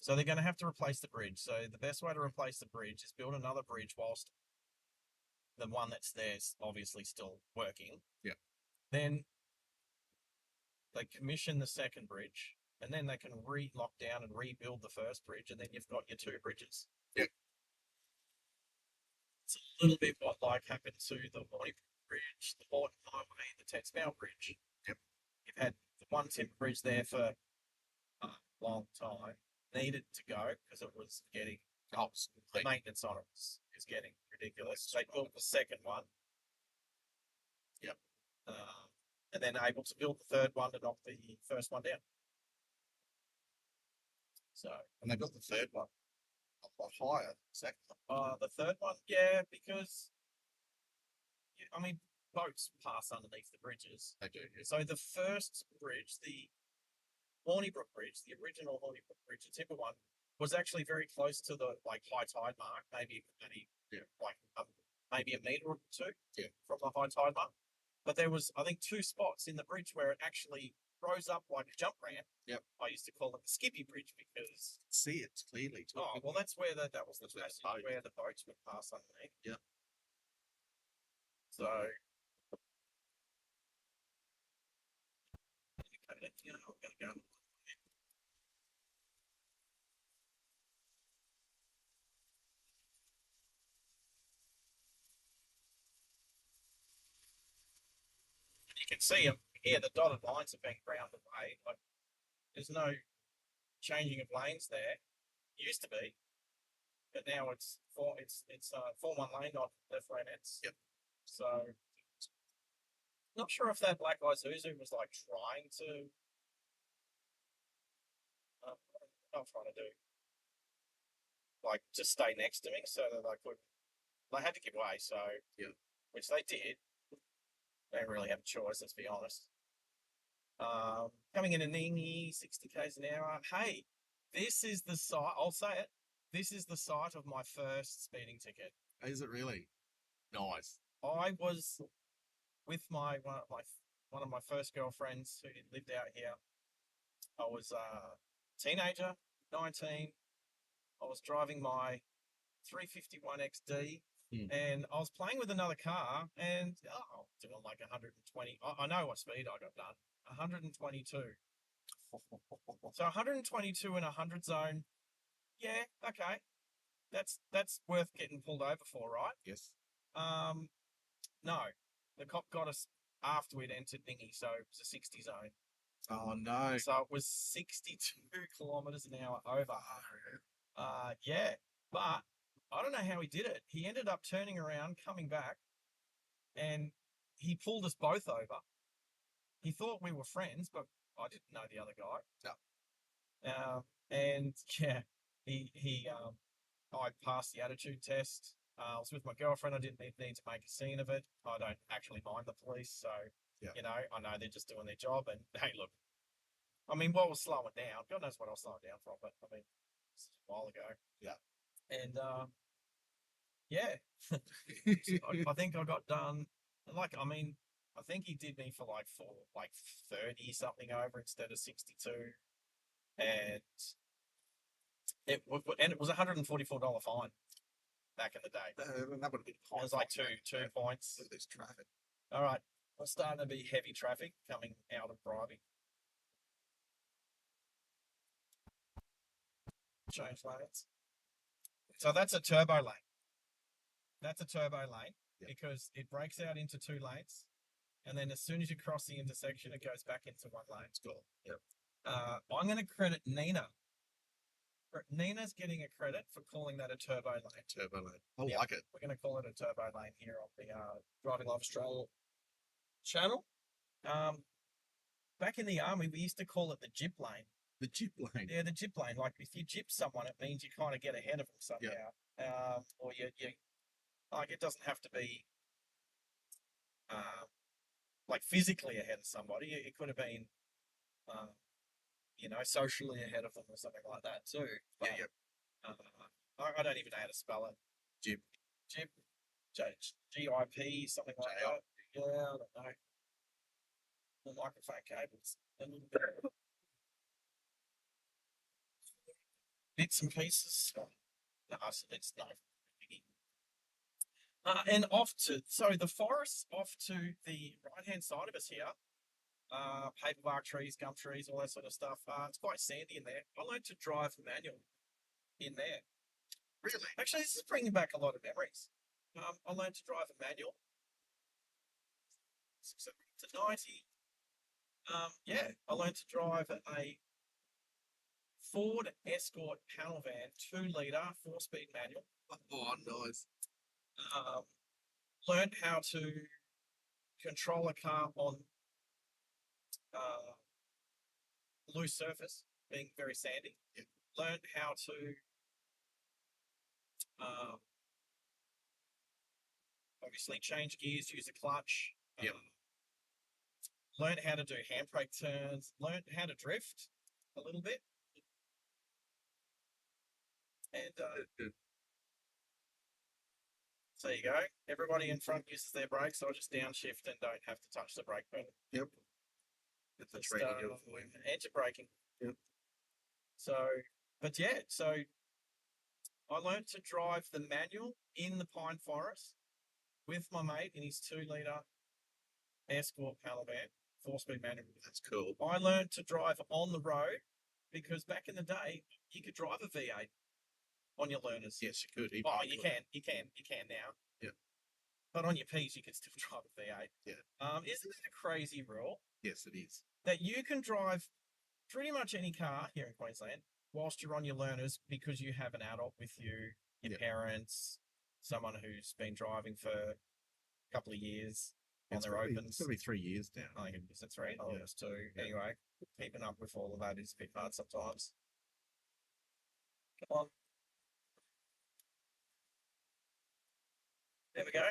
So they're going to have to replace the bridge. So the best way to replace the bridge is build another bridge whilst the one that's there's obviously still working. Yeah. Then they commission the second bridge, and then they can lock down and rebuild the first bridge, and then you've got your two bridges. Yeah. It's a little bit what like happened to the Mornington Bridge, the Morton Highway, the Tedsmouth Bridge. Yep. You've had the one timber bridge there for a long time. Needed to go because it was getting the maintenance on it is getting ridiculous. They built the second one. Yep. And then able to build the third one to knock the first one down. So, and they built the third one a lot higher. Second. The third one, yeah, because I mean boats pass underneath the bridges. They do. Yeah. So the first bridge, the Hornybrook Bridge, the original Hornybrook Bridge, the timber one, was actually very close to the like high tide mark, maybe maybe a meter or two from the high tide mark. But there was, I think, 2 spots in the bridge where it actually rose up like a jump ramp. Yep. I used to call it the Skippy Bridge because see it clearly. Oh well, that's where that was the That's where the passage boat- where the boats would pass underneath. Yeah. So. You know, we're gonna go. You can see them here. The dotted lines are being ground away. Like, there's no changing of lanes there. Used to be, but now it's 4-1 lane, not left lanettes. Yep. So, not sure if that black Isuzu was like trying to. What I'm trying to do, like, just stay next to me so that I could. They had to give way, so yeah, which they did. They didn't really have a choice, let's be honest. Coming in a Ningy, 60 k's an hour. Hey, this is the site. I'll say it. This is the site of my first speeding ticket. Is it really? Nice. I was with one of my first girlfriends who lived out here. I was a teenager, 19. I was driving my 351 XD. And I was playing with another car and doing like 120. I know what speed I got done. 122. So 122 in a 100 zone. Yeah, okay. That's worth getting pulled over for, right? Yes. No. The cop got us after we'd entered Ningy, so it was a 60 zone. Oh no. So it was 62 kilometers an hour over. Yeah, but I don't know how he did it. He ended up turning around, coming back, and he pulled us both over. He thought we were friends, but I didn't know the other guy. No. And yeah, I passed the attitude test. I was with my girlfriend. I didn't need to make a scene of it. I don't actually mind the police, so you know, I know they're just doing their job. And hey, look, I mean, what was slowing down? God knows what I was slowing down from, but I mean, it's a while ago. Yeah. And yeah, I think I got done. Like, I mean, I think he did me for like 30 something over instead of 62, and it was $144 fine back in the day. That would have been. It was like two points. There's traffic. All right, it's starting to be heavy traffic coming out of Bribie. Change lanes. So that's a turbo lane. That's a turbo lane because it breaks out into 2 lanes, and then as soon as you cross the intersection, it goes back into 1 lane. It's cool. Yep. I'm going to credit Nina. Nina's getting a credit for calling that a turbo lane. Turbo lane. I like it. We're going to call it a turbo lane here on the Driving Life Australia channel. Back in the army, we used to call it the jip lane. The jip lane. Yeah, the jip lane. Like, if you jip someone, it means you kind of get ahead of them somehow. Or you like, it doesn't have to be like physically ahead of somebody. It could have been, you know, socially ahead of them or something like that too. But, I don't even know how to spell it. Jip. GIP, something like that. Yeah, I don't the microphone cables a little bit. Bits and pieces. No, it's no. And off to, so the forest off to the right-hand side of us here, paperbark trees, gum trees, all that sort of stuff. It's quite sandy in there. I learned to drive manual in there. Really? Actually, this is bringing back a lot of memories. I learned to drive a manual. 600 to 90. Yeah, I learned to drive a Ford Escort panel van, 2-litre, 4-speed manual. Oh, nice. Learned how to control a car on loose surface, being very sandy. Yeah. Learned how to obviously change gears, use a clutch. Yep. Learned how to do handbrake turns. Learned how to drift a little bit. And so there you go. Everybody in front uses their brakes, so I just downshift and don't have to touch the brake pedal. Yep. That's a Just, training deal for you. anti-braking. Yep. So, but yeah, so I learned to drive the manual in the pine forest with my mate in his 2-litre Escort panel van, 4-speed manual. That's cool. I learned to drive on the road because back in the day, you could drive a V8 on your learners. Yes, you could. Oh, you can now. Yeah. But on your Ps, you can still drive a V8. Yeah. Isn't that a crazy rule? Yes, it is. That you can drive pretty much any car here in Queensland whilst you're on your learners because you have an adult with you, your parents, someone who's been driving for a couple of years on their opens. It's going to be 3 years now. I think it's 3. I think it's 2. Anyway, keeping up with all of that is a bit hard sometimes. Come on. There we go.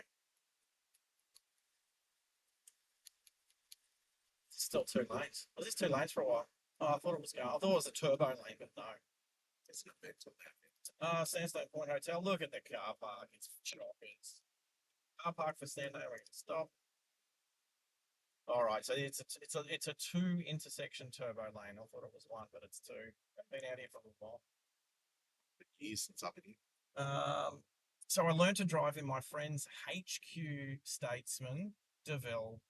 It's still 2 lanes. Was this 2 lanes for a while? Oh, I thought it was going. I thought it was a turbo lane, but no. It's not bad. It's not that. Sandstone Point Hotel. Look at the car park. It's shocking. Car park for Stanley. We can stop. All right, so it's a 2 intersection turbo lane. I thought it was 1, but it's 2. I've been out here for a little while. Years since I've been here. So I learned to drive in my friend's HQ Statesman DeVille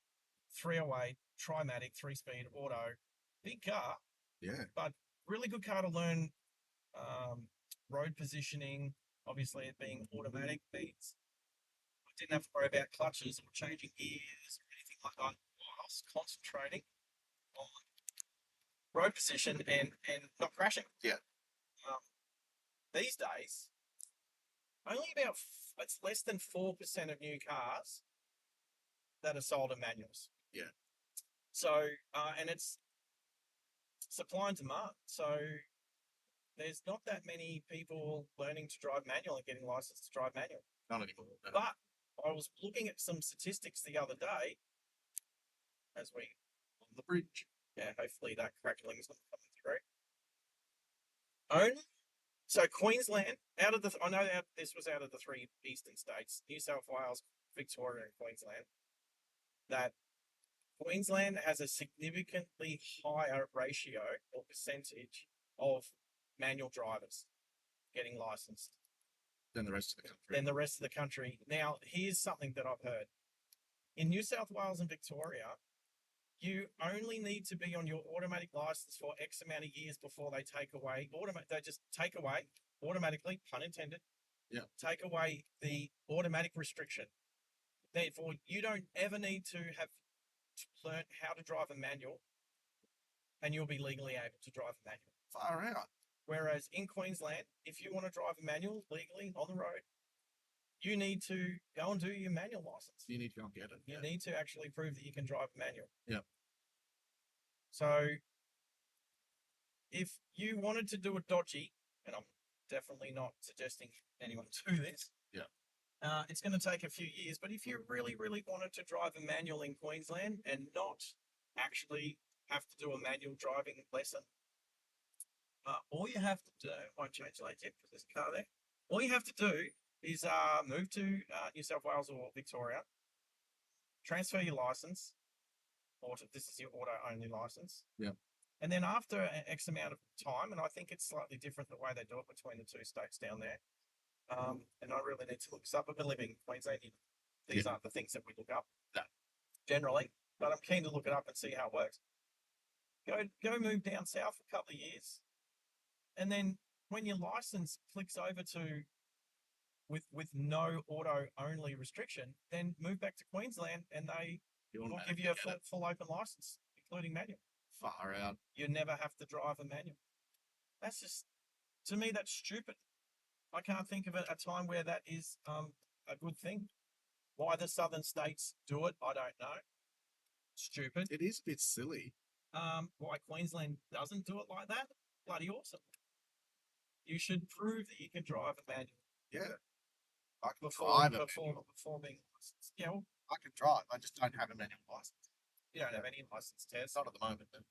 308 Trimatic 3-speed auto. Big car. Yeah. But really good car to learn road positioning. Obviously, it being automatic beats. I didn't have to worry about clutches or changing gears or anything like that. I was concentrating on road position and not crashing. Yeah. These days, only it's less than 4% of new cars that are sold in manuals. Yeah. So, and it's supply and demand. So there's not that many people learning to drive manual and getting licensed to drive manual. Not anymore. No. But I was looking at some statistics the other day as we On the bridge. yeah, hopefully that crackling is not coming through. Only so Queensland, I know this was out of the 3 eastern states, New South Wales, Victoria, and Queensland, that Queensland has a significantly higher ratio or percentage of manual drivers getting licensed Than the rest of the country. than the rest of the country. Now, here's something that I've heard. In New South Wales and Victoria, you only need to be on your automatic license for X amount of years before they take away, they just take away automatically, pun intended, take away the automatic restriction. Therefore, you don't ever need to have learned how to drive a manual and you'll be legally able to drive a manual. Far out. Whereas in Queensland, if you want to drive a manual legally on the road, you need to go and do your manual license. You need to go and get it. You need to actually prove that you can drive a manual. Yep. So if you wanted to do a dodgy, and I'm definitely not suggesting anyone do this. Yeah. It's going to take a few years, but if you really, really wanted to drive a manual in Queensland and not actually have to do a manual driving lesson, all you have to do, I won't change the lights yet because there's a car there. All you have to do is move to New South Wales or Victoria, transfer your license, this is your auto only license. Yeah. And then after an X amount of time, and I think it's slightly different the way they do it between the two states down there. And I really need to look this up. I've been living in Queensland. These aren't the things that we look up generally, but I'm keen to look it up and see how it works. Go move down south for a couple of years, and then when your license clicks over to with no auto only restriction, then move back to Queensland and they will give you a full open license, including manual. Far out. You never have to drive a manual. That's just, to me, that's stupid. I can't think of a time where that is a good thing. Why the southern states do it, I don't know. Stupid. It is a bit silly. Why Queensland doesn't do it like that? Bloody awesome. You should prove that you can drive a manual. Yeah. I can before drive before being licensed. Yeah, well, I can drive. I just don't have a manual license. you don't have any license tests. Not at the moment. But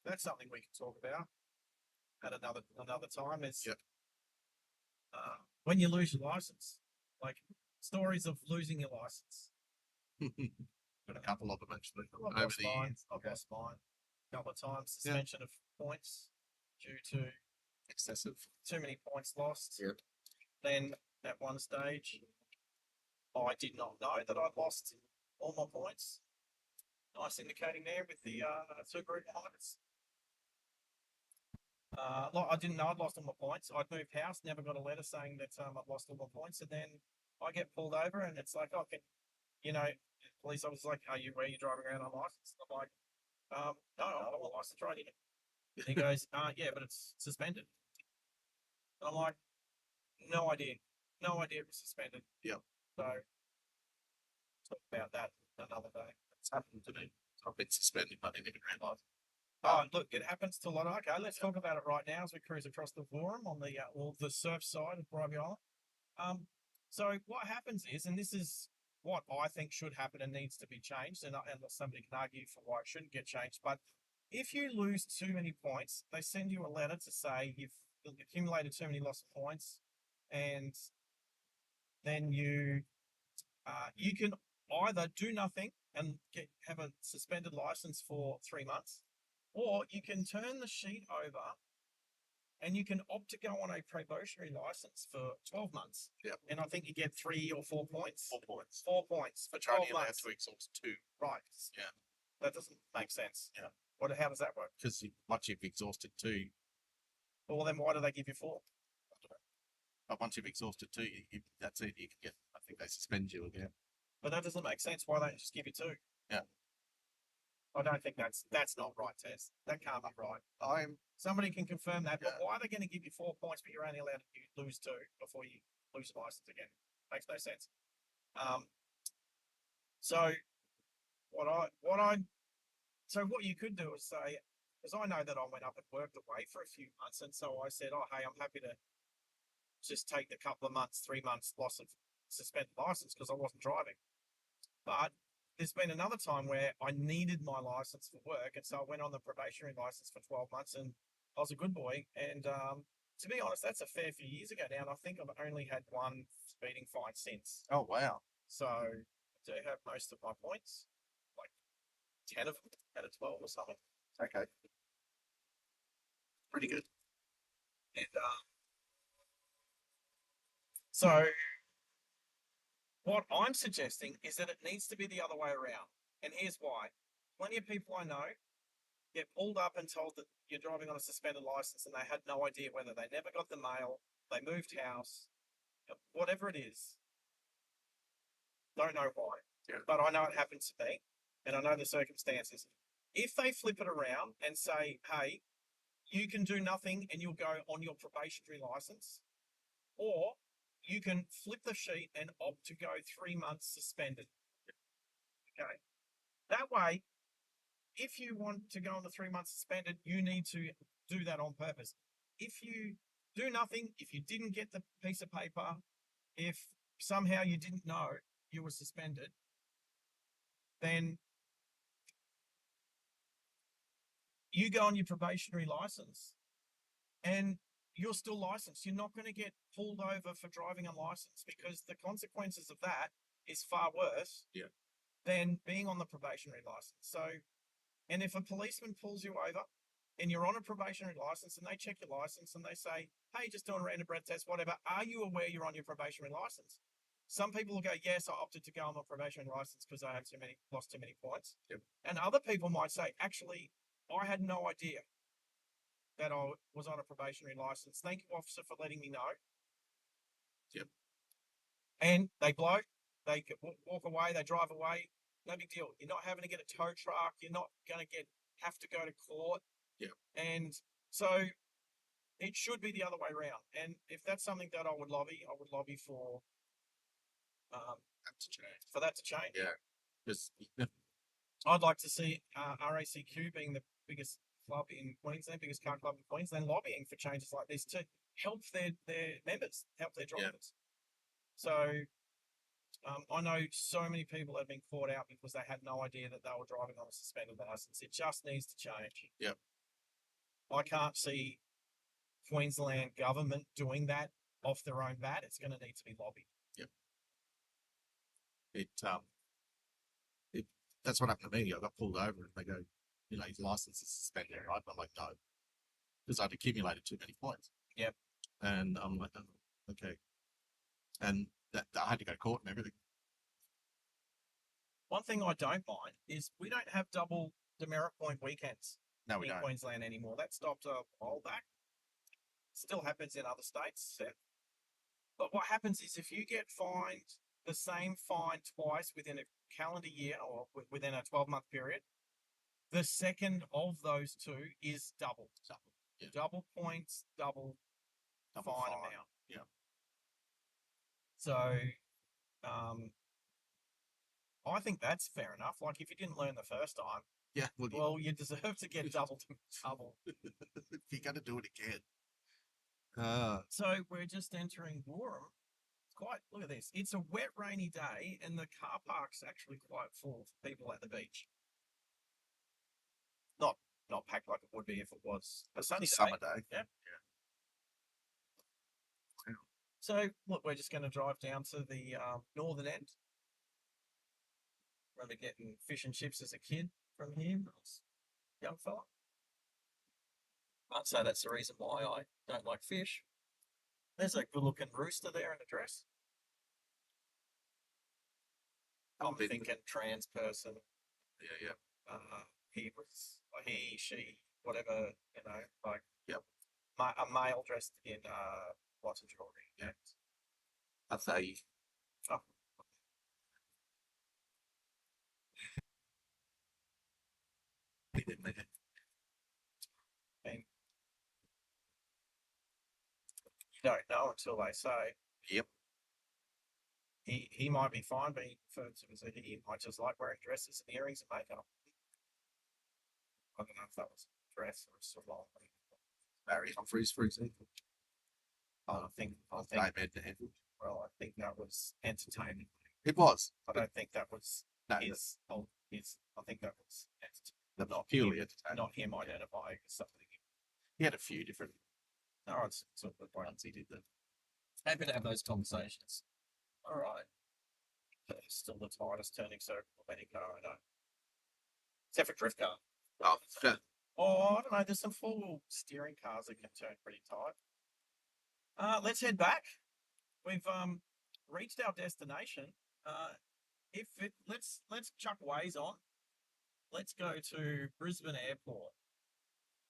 That's something we can talk about at another time. Is when you lose your license, like stories of losing your license. got a couple of them actually I've over lost the mine. years. I've lost mine a couple of times. Suspension of points due to Excessive. too many points lost. Yep. Then at one stage, I did not know that I'd lost all my points. Nice indicating there with the two group points. I didn't know I'd lost all my points. I'd moved house, never got a letter saying that I'd lost all my points, and then I get pulled over, and it's like, okay, police officer's like, where are you driving around unlicensed? I'm like, no, I don't want a license right here. And he goes, yeah, but it's suspended. And I'm like, no idea it was suspended. Yep. So talk about that another day. It's happened to me. I've been suspended, but I didn't even realise. Oh, look, it happens to a lot. Okay, let's talk about it right now as we cruise across the forum on the surf side of Bribie Island. So what happens is, and this is what I think should happen and needs to be changed, and somebody can argue for why it shouldn't get changed, but if you lose too many points, they send you a letter to say you've accumulated too many lost points, and then you can either do nothing and have a suspended license for 3 months, or you can turn the sheet over and you can opt to go on a probationary license for 12 months. Yep. And I think you get 3 or 4 points. 4 points. 4 points for But you're 12 only allowed months. to exhaust 2. Right. Yeah. That doesn't make sense. Yeah. How does that work? Because once you've exhausted 2, Well, then why do they give you 4? but once you've exhausted 2, that's it. You can get. I think they suspend you again. But that doesn't make sense. Why don't you just give you 2? Yeah. I don't think that's not right, Tess. That can't be right. Somebody can confirm that, but why are they going to give you 4 points, but you're only allowed to lose 2 before you lose your license again? Makes no sense. So what you could do is say, because I know that I went up and worked away for a few months, and so I said, hey, I'm happy to just take the couple of months, 3 months loss of suspended license because I wasn't driving. But there's been another time where I needed my license for work, and so I went on the probationary license for 12 months, and I was a good boy. And to be honest, that's a fair few years ago now, and I think I've only had 1 speeding fine since. Oh wow! So I do have most of my points, like 10 of them out of 12 or something. Okay, Pretty good. And so what I'm suggesting is that it needs to be the other way around. And here's why. Plenty of people I know get pulled up and told that you're driving on a suspended license, and they had no idea whether they never got the mail, they moved house, whatever it is. Don't know why. Yeah. But I know it happened to me, and I know the circumstances. If they flip it around and say, hey, you can do nothing and you'll go on your probationary license, or you can flip the sheet and opt to go 3 months suspended. Okay. That way, if you want to go on the 3 months suspended, you need to do that on purpose. If you do nothing, if you didn't get the piece of paper, if somehow you didn't know you were suspended, then you go on your probationary license and you're still licensed. You're not going to get pulled over for driving unlicensed, because the consequences of that is far worse than being on the probationary license. So And if a policeman pulls you over and you're on a probationary license and they check your license and they say, hey, just doing a random breath test, whatever, are you aware you're on your probationary license? Some people will go, yes, I opted to go on my probationary license because I had lost too many points. Yep. And other people might say, actually, I had no idea that I was on a probationary license. Thank you, officer, for letting me know. Yep. And they blow, they walk away, they drive away. No big deal. You're not having to get a tow truck. You're not going to have to go to court. Yep. And so it should be the other way around. And if that's something that I would lobby for that to change. Yeah. Just I'd like to see RACQ being the biggest club in Queensland, biggest car club in Queensland, lobbying for changes like this to help their members, help their drivers. So I know so many people have been caught out because they had no idea that they were driving on a suspended license. It just needs to change. Yep. I can't see Queensland government doing that off their own bat. It's going to need to be lobbied. Yep. That's what happened to me. I got pulled over and they go, you know, his license is suspended, right? I'm like, no, because I'd accumulated too many points. Yep. And I'm like, oh, okay. And that I had to go to court and everything. One thing I don't mind is we don't have double demerit point weekends No, we in don't. Queensland anymore. That stopped a while back. Still happens in other states. Yeah. But what happens is if you get fined the same fine twice within a calendar year or within a 12-month period, the second of those two is double. Yeah. Double points, double fine amount. Yeah. So I think that's fair enough. Like if you didn't learn the first time, Yeah. well, you deserve to get double. If you're going to do it again. So we're just entering Warham. Look at this. It's a wet, rainy day, and the car park's actually quite full for people at the beach. Not packed like it would be if it was a sunny summer day. Yeah. Yeah. So look, we're just going to drive down to the northern end. Remember getting fish and chips as a kid from here, young fella. I'd say that's the reason why I don't like fish. There's a good-looking rooster there in a dress. I'm thinking trans person. Yeah. He, she, whatever, you know, like, yep. A male dressed in lots of jewelry. Yeah. A they. Oh. And you don't know until they say. Yep. He might be fine being referred to as a he. Might just like wearing dresses and earrings and makeup. I don't know if that was a dress or a salon. Barry Humphries, for example. I think. Well, I think that was entertaining. It was. I don't think that was his. I think that was entertaining. Not purely entertaining. Not him identifying as something. He had a few different. No, it's sort of the ones he did that. Happy to have those conversations. All right. Still the tightest turning circle of any car I know. Except for drift car. Oh, fair. Oh, I don't know. There's some four-wheel steering cars that can turn pretty tight. Let's head back. We've reached our destination. Let's chuck Waze on. Let's go to Brisbane Airport.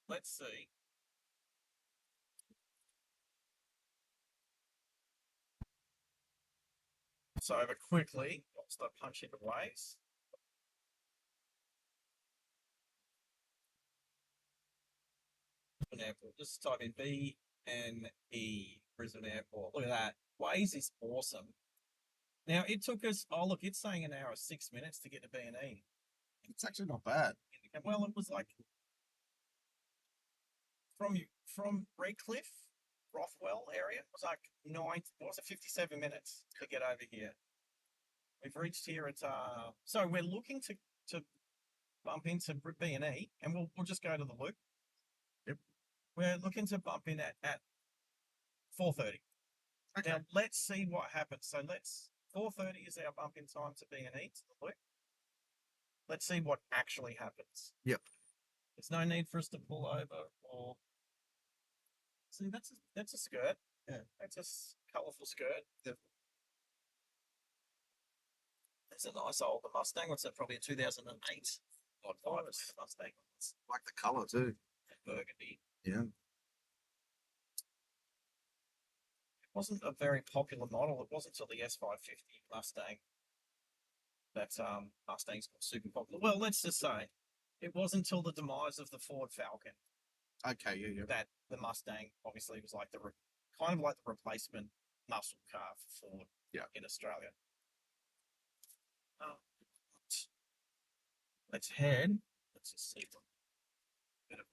Let's see. So over quickly, whilst I punch into Waze. Airport. Just type in BNE, Brisbane Airport. Look at that. Waze is awesome. Now it took us. Oh look, it's saying an hour 6 minutes to get to BNE. It's actually not bad. Well, it was like from Redcliffe, Rothwell area. It was like 57 minutes to get over here. We've reached here at so we're looking to bump into BNE, and we'll just go to the loop. Yep. We're looking to bump in at 4:30. Okay. Now let's see what happens. So 4:30 is our bump in time to BNE to the loop. let's see what actually happens. Yep. There's no need for us to pull over or see. That's a skirt. Yeah. That's a colourful skirt. Yep. There's a nice older Mustang. What's that? Probably a 2008. Nice. Mustang. It's Like the colour too. burgundy. Yeah. It wasn't a very popular model. It wasn't until the S550 Mustang that Mustangs got super popular. Well, let's just say it wasn't until the demise of the Ford Falcon Okay. Yeah. Yeah. that the Mustang obviously was like kind of like the replacement muscle car for Ford in Australia. Let's head. Let's just see what bit of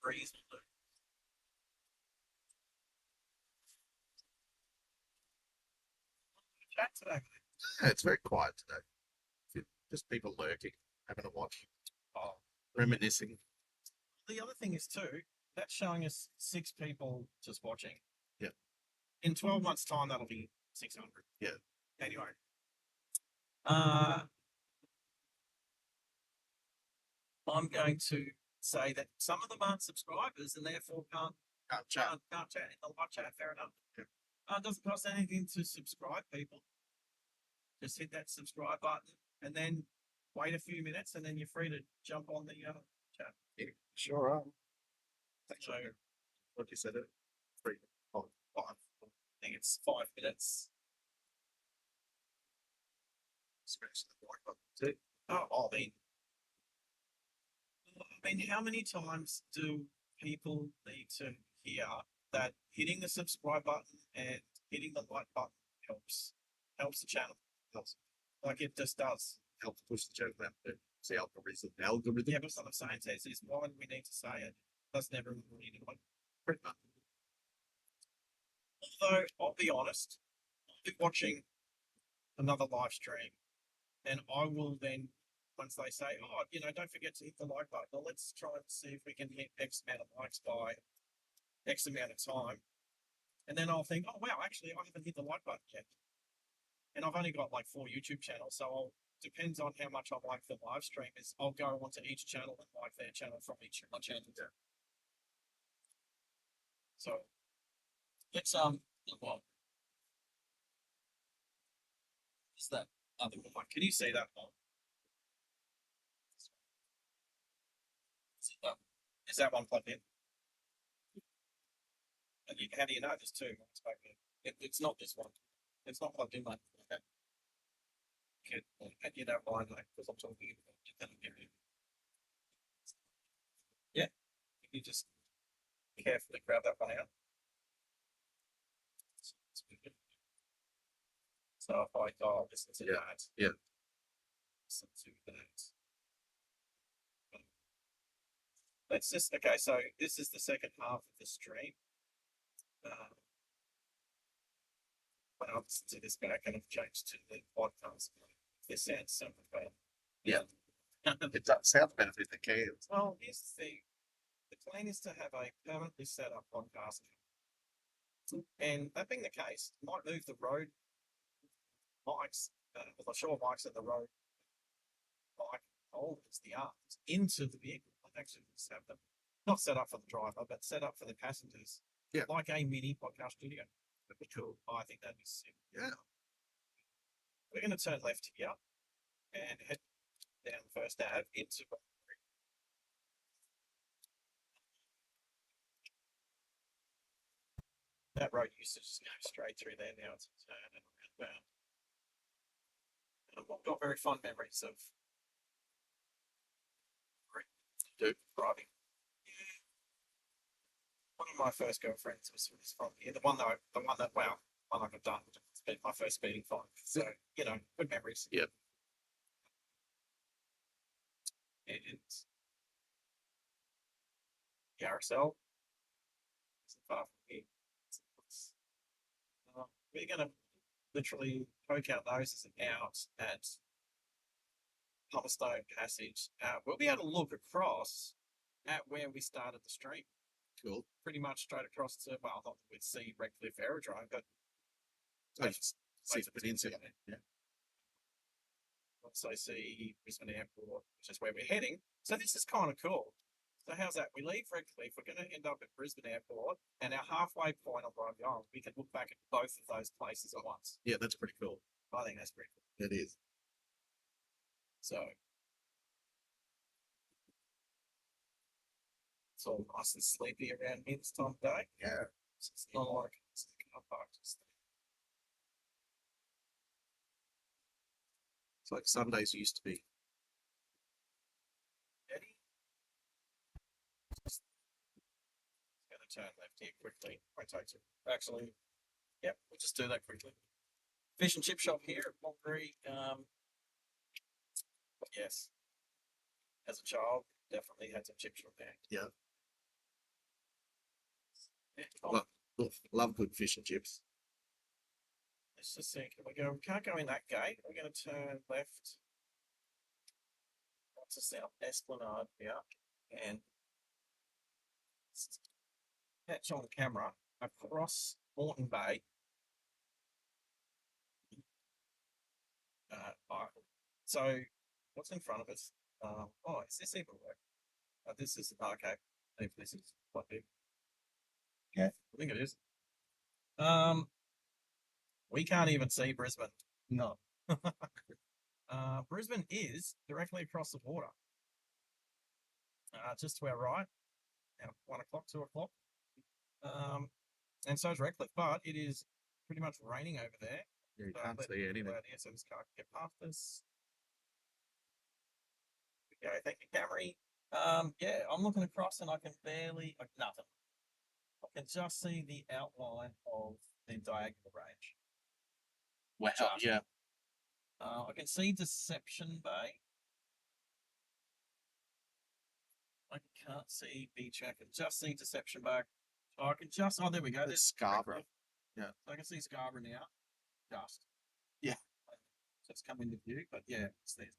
breeze will do. Chat today. Yeah, it's very quiet today. Just people lurking, having a watch, Oh, reminiscing. the other thing is too, that's showing us 6 people just watching. Yeah. In 12 months' time, that'll be 600. Yeah. Anyway. I'm going to say that some of them aren't subscribers and therefore can't chat in the live chat. Fair enough. Yeah. It doesn't cost anything to subscribe, people. Just hit that subscribe button and then wait a few minutes and then you're free to jump on the chat. Yeah, sure are. So, What you said it? 3, 5. I think it's 5 minutes. Scratch the like button too. Oh, I mean, how many times do people need to hear that hitting the subscribe button and hitting the like button helps the channel? Helps. Like it just does. Helps push the channel out there. It's the algorithm. Yeah, but what I'm saying is why do we need to say it? Doesn't everyone need to like Pretty much. Although I'll be honest, I'll be watching another live stream and I will then once they say, oh, don't forget to hit the like button. Well, let's try and see if we can hit X amount of likes by X amount of time. And then I'll think, oh, wow, actually, I haven't hit the like button yet. And I've only got like 4 YouTube channels. So depends on how much I like the live stream is. I'll go onto each channel and like their channel from each of my channels. Yeah. So let's, well, is that other one? Can you see that one? Is that one plugged in? And how do you know there's 2? It's not this one. It's not plugged in, mate. Okay. And you don't mind, mate, because I'm talking about it. Yeah. You just carefully grab that one out. So if I listen to that. Yeah. Listen to that. Let's just, okay, so this is the second half of the stream. When I listen to this back and I've changed to the podcast, this sounds so much better. Yeah. It does sound better with the cans. Well, here's the thing. The plan is to have a permanently set up podcast. And that being the case, might move the road mics, the shore mics and the road mic holders, the arms, into the vehicle. I'd actually just have them not set up for the driver, but set up for the passengers. Yeah. Like a mini podcast studio. That'd be cool. I think that'd be sick. Yeah. We're going to turn left here and head down the first ave into that road used to just go straight through there. Now it's a turn and roundabout. I've got very fond memories of driving. One of my first girlfriends was from here. The one that I've done. It's been my first speeding fine. So, good memories. Yep. And the RSL isn't far from here. We're going to literally poke our noses out at Palmerstone Passage. We'll be able to look across at where we started the stream. Cool. Pretty much straight across to, well, not that we'd see Redcliffe Aerodrome, but See the peninsula. Yeah. also see Brisbane Airport, which is where we're heading. So this is kind of cool. So how's that? We leave Redcliffe, we're going to end up at Brisbane Airport, and our halfway point on Bribie Island, we can look back at both of those places at once. Yeah, that's pretty cool. I think that's pretty cool. It is. So it's all nice and sleepy around here this time of day. Yeah. It's not like it's the car park. Just It's like Sundays used to be. Eddie. Just going to turn left here quickly. Won't take it. Actually, yep, we'll just do that quickly. Fish and chip shop here at Mulberry. Yes. As a child, definitely had some chips from there. Yeah. Yeah, Love good fish and chips. let's just see. Can we go? We can't go in that gate. We're going to turn left. What's the South Esplanade? Yeah. And catch on camera across Moreton Bay. So what's in front of us? Oh, is this even work? This is okay. If this is quite big. Yeah, I think it is. We can't even see Brisbane. No. Brisbane is directly across the water. Just to our right. Now 1 o'clock, 2 o'clock. And so is Redcliffe, but it is pretty much raining over there. Yeah, you can't see anything. Here, so this car can get past us. Go, thank you, Camry. Yeah, I'm looking across and I can barely nothing. I can just see the outline of the diagonal range. Wow. Just. Yeah. I can see Deception Bay. I can't see beach. I can just see Deception Bay. I can just. Oh, there we go. There's Scarborough. Yeah. So I can see Scarborough now. Just. Yeah. So it's come into view, but yeah, it's there.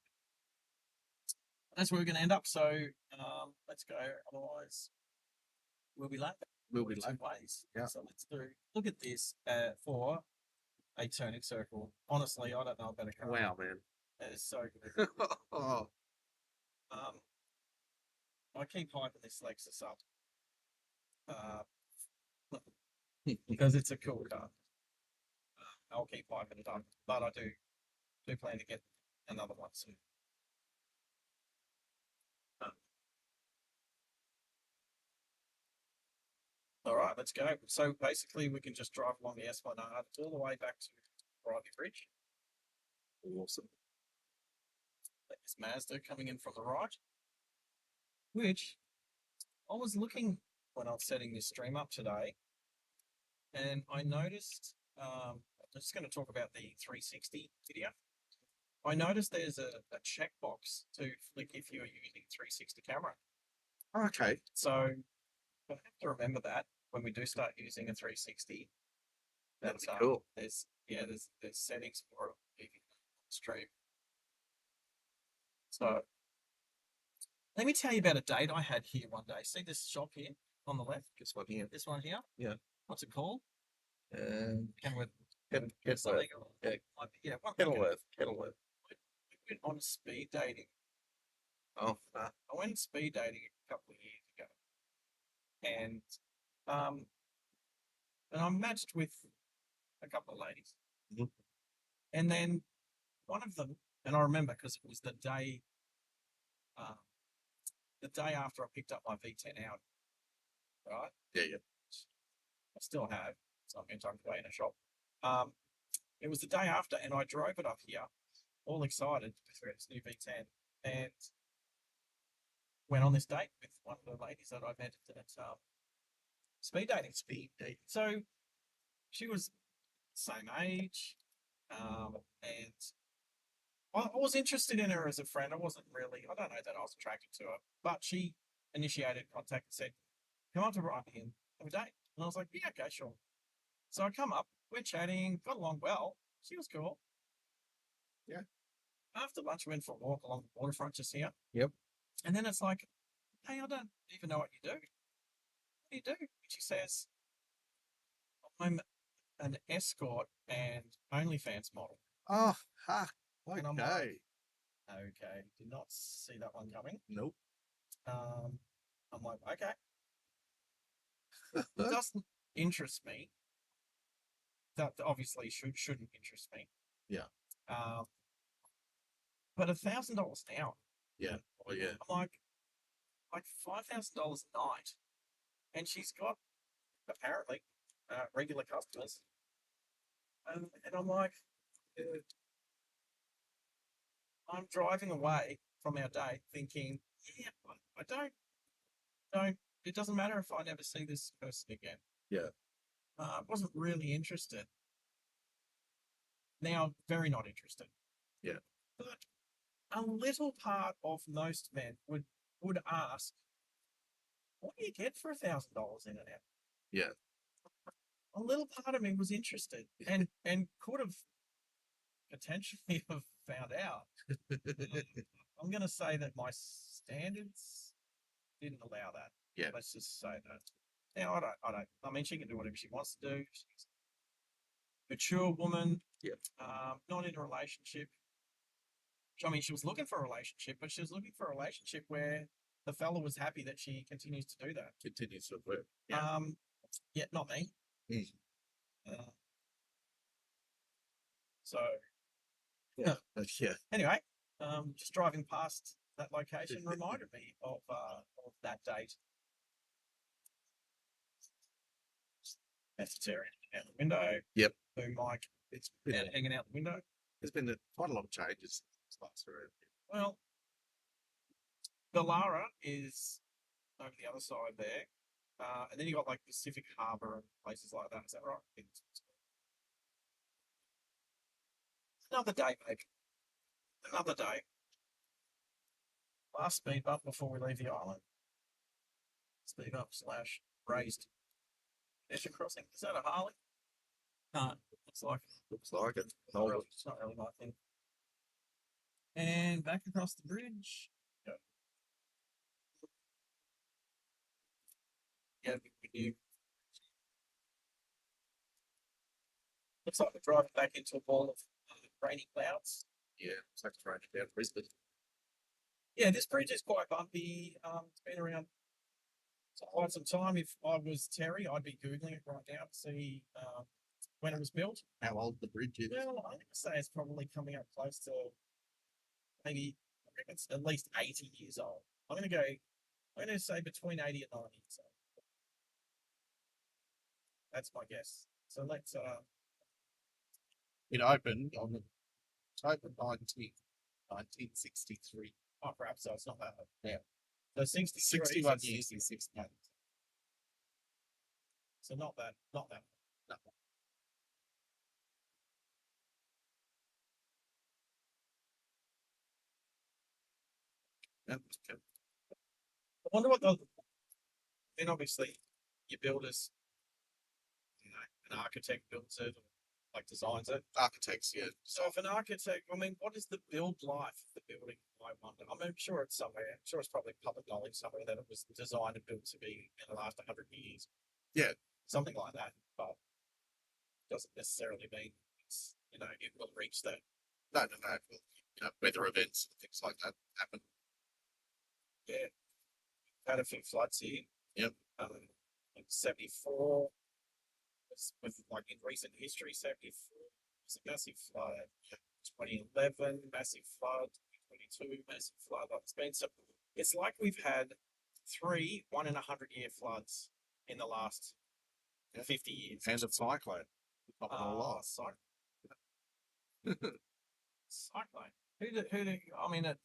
That's where we're going to end up. So let's go. Otherwise, we'll be late. We'll be Two late. ways. Yeah. So let's do. Look at this for a turning circle. Honestly, I don't know about a car. Wow, man. That is so good. Oh. I keep hyping this Lexus up because it's a cool car. I'll keep hyping it up, but I do plan to get another one soon. All right, let's go. So basically, we can just drive along the Esplanade all the way back to Bribie Bridge. Awesome. There's Mazda coming in from the right, which I was looking when I was setting this stream up today, and I noticed, I'm just going to talk about the 360 video. I noticed there's a checkbox to flick if you're using 360 camera. Okay. So I have to remember that when we do start using a 360. That'd be cool. There's settings for it stream. So let me tell you about a date I had here one day. See this shop here on the left? This one here. This one here? Yeah. What's it called? Kenilworth. Kenilworth. Kenilworth. We went on speed dating. Oh. I went speed dating a couple of years ago. And I matched with a couple of ladies. Mm-hmm. And then one of them, and I remember because it was the day after I picked up my V10 out, right? Yeah. I still have, so I'm going to tuck away in a shop. It was the day after, and I drove it up here, all excited for its new V10, and went on this date with one of the ladies that I met at speed dating. So she was same age, and I was interested in her as a friend. I don't know that I was attracted to her, but she initiated contact and said, come up to Bribie and have a date. And I was like, yeah, okay, sure. So I come up, we're chatting, got along well. She was cool. Yeah. After lunch, we went for a walk along the waterfront just here. Yep. And then it's like, hey, I don't even know what you do. What do you do? And she says, I'm an escort and OnlyFans model. Oh, ha. And I'm Okay. like, Okay, did not see that one coming. Nope. I'm like, okay, it doesn't interest me. That obviously shouldn't interest me. Yeah. But $1,000 an hour. Yeah. Oh yeah. I'm like $5,000 a night, and she's got apparently regular customers, and I'm like, I'm driving away from our date thinking, yeah, I don't. It doesn't matter if I never see this person again. Yeah. I wasn't really interested. Now, very not interested. Yeah. But a little part of most men would ask, what do you get for $1,000 in an hour? Yeah. A little part of me was interested and could have potentially have found out. I'm going to say that my standards didn't allow that. Yeah. Let's just say that. Now, I mean, she can do whatever she wants to do. She's a mature woman. Yeah. Not in a relationship. I mean, she was looking for a relationship, but she was looking for a relationship where the fella was happy that she continues to do that. Continues to work. Yeah. Yeah, not me. Mm. So Yeah. Yeah. anyway, just driving past that location reminded me of that date. Vegetarian out the window. Yep. Boom mic. It's been Hanging out the window. there's been quite a lot of changes since last year. Well, Bellara is over the other side there. And then you got like Pacific Harbour and places like that. Is that right? Another day, babe. Another day. Last speed bump before we leave the island. Speed up / raised pedestrian crossing. Is that a Harley? No, Looks like it. it's not really my thing. And back across the bridge. Go. Yeah, we do. Looks like we're driving back into a ball of rainy clouds. Yeah, it's like it's raining down Brisbane. Yeah, this bridge is quite bumpy. It's been around for quite some time. If I was Terry, I'd be Googling it right now to see when it was built. How old the bridge is? Well, I'm going to say it's probably coming up close to maybe, I reckon it's at least 80 years old. I'm going to say between 80 and 90 years old. That's my guess. So let's, It opened on October 19th, 1963. oh, perhaps so. It's not that old. Yeah. So 63, 61 so years 60. and 6 months. So not that. No. Yep. Okay. I wonder what then obviously your builders, an architect builds it, or like designs it. Architects, yeah. So if an architect, I mean, what is the build life of the building? I wonder. I mean, I'm sure it's somewhere. I'm sure it's probably public knowledge somewhere that it was designed and built to be in the last 100 years. Yeah. Something like that, but doesn't necessarily mean it's, it will reach that. No. Weather events and things like that happen. Yeah. Had a few floods here. Yep. In 74, with like in recent history, 74 was a massive flood. 2011, massive flood. 2022, massive flood. It's like we've had 3 1 in 100 year floods in the last 50 years. And a cyclone. Top it all off. Cyclone. I mean, it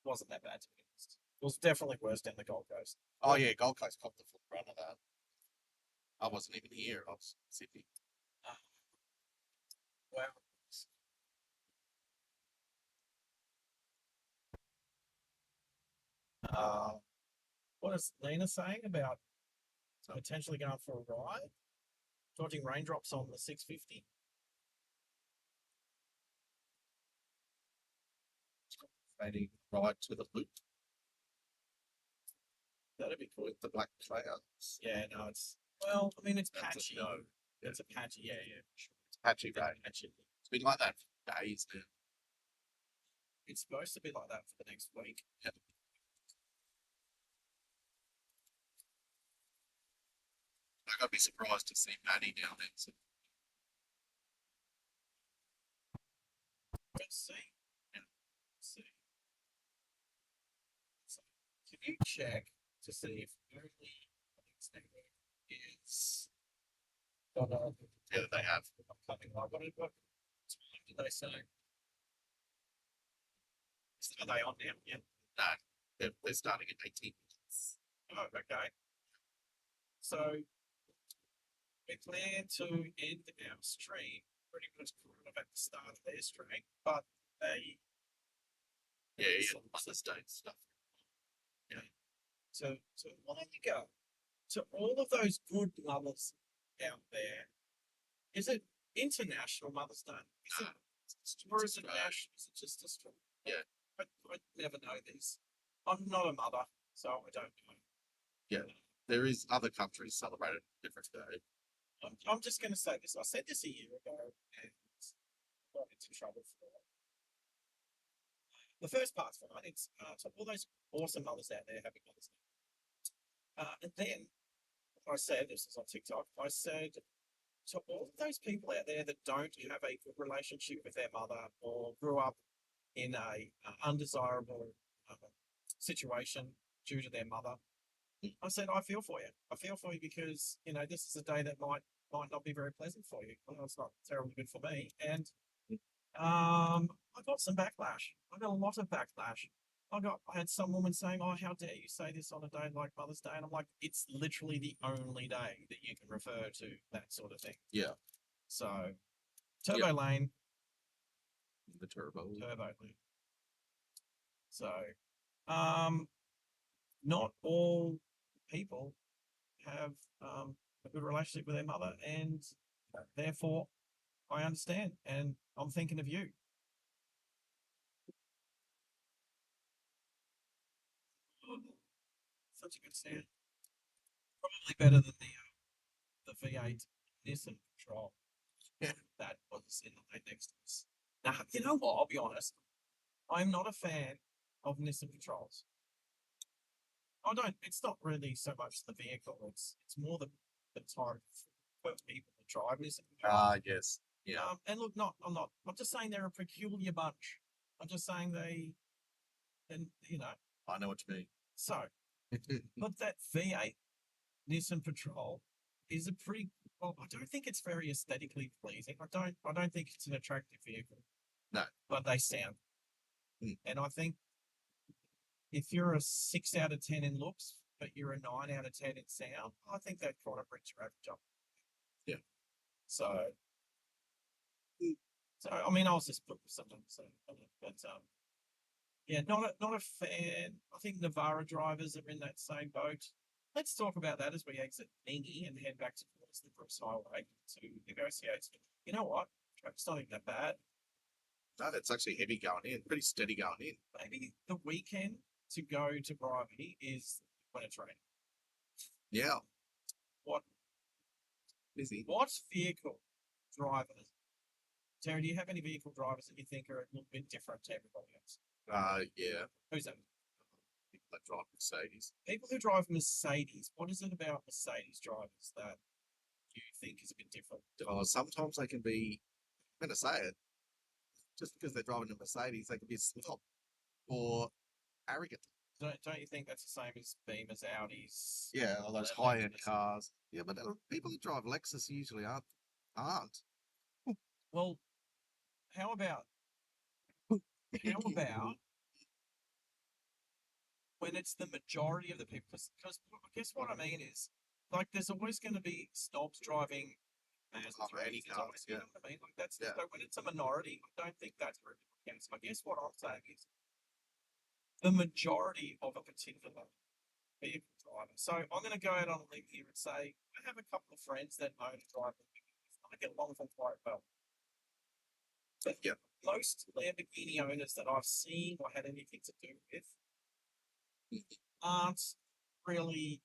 wasn't that bad to be honest. It was definitely worse down the Gold Coast. Oh yeah, Gold Coast copped the full run of that. I wasn't even here. I was in Sydney. Wow. What is Lena saying about potentially going for a ride? Dodging raindrops on the 650? Maybe ride to the loop That'd be cool. with the black clouds. Yeah, no, it's it's That's a patchy. no. It's a patchy, yeah. Sure. Patchy rain. Patchy. It's been like that for days now. It's supposed to be like that for the next week. Like, I'd be surprised to see Maddie down there. So, Let's see. Yeah. Let's see. So, can you check to see if early network is yeah, they have. upcoming? Like, what time did they say? Are they on now? Yeah. No, they're starting at 18 minutes. Oh, okay. So we plan to end our stream pretty much kind of at the start of their stream, but they Yeah, Mother's Day stuff. so well, there you go. To all of those good mothers out there, is it International Mother's Day? Is it, or is it national? Is it just Australia? Yeah. I never know this. I'm not a mother, so I don't know. Yeah, there is other countries celebrate it different day. I'm just going to say this. I said this a year ago and got into trouble for it. The first part's fine. It's to all those awesome mothers out there, happy Mother's Day. And then I said, this is on TikTok, I said to all of those people out there that don't have a good relationship with their mother or grew up in a undesirable situation due to their mother, I said, I feel for you. I feel for you because, you know, this is a day that might not be very pleasant for you. I know it's not terribly good for me. And I got some backlash. I got a lot of backlash. I had some woman saying, "Oh, how dare you say this on a day like Mother's Day?" And I'm like, it's literally the only day that you can refer to that sort of thing. Yeah. So, Turbo Lane, The turbo. Lane. So, not all people have a good relationship with their mother, and therefore, I understand, and I'm thinking of you. Such a good sound. Probably better than the V8 Nissan Patrol that was in the lane next to us. Now, you know what? I'll be honest. I'm not a fan of Nissan Patrols. I don't. It's not really so much the vehicle. It's more the type of people that drive Nissan Patrols. Yes. Yeah. And look, I'm not. I'm just saying they're a peculiar bunch. I'm just saying and you know. I know what you mean. So, but that V8 Nissan Patrol is a pretty. Well, I don't think it's very aesthetically pleasing. I don't think it's an attractive vehicle. No. But they sound. Mm. And I think if you're a 6 out of 10 in looks, but you're a 9 out of 10 in sound, I think that kind of brings your average up. Yeah. So I mean, I was just put something. So, but yeah, not a fan. I think Navara drivers are in that same boat. Let's talk about that as we exit Ningy and head back towards the Brooks Highway to negotiate. You know what? Traffic's not even that bad. No, that's actually heavy going in. Pretty steady going in. Maybe the weekend to go to Bribie is when it's raining. Yeah. What? Busy. What vehicle drivers? Terry, do you have any vehicle drivers that you think are a little bit different to everybody else? Yeah. Who's that? People that drive Mercedes. People who drive Mercedes. What is it about Mercedes drivers that you think is a bit different? Oh, sometimes they can be. I'm going to say it. Just because they're driving a Mercedes, they can be slow or arrogant. Don't you think that's the same as Beamers, Audis? Yeah, all those high-end cars. Yeah, but people that drive Lexus usually aren't. Well, how about when it's the majority of the people? Because I guess what I mean is, like, there's always going to be snobs driving Any cars, you yeah. know what I mean? Like that's Yeah. so when it's a minority, I don't think that's really the case. I guess what I'm saying is the majority of a particular vehicle driver. So I'm going to go out on a limb here and say I have a couple of friends that own and drive Lamborghinis. I get along with them quite well. But Yeah. most Lamborghini owners that I've seen or had anything to do with aren't really.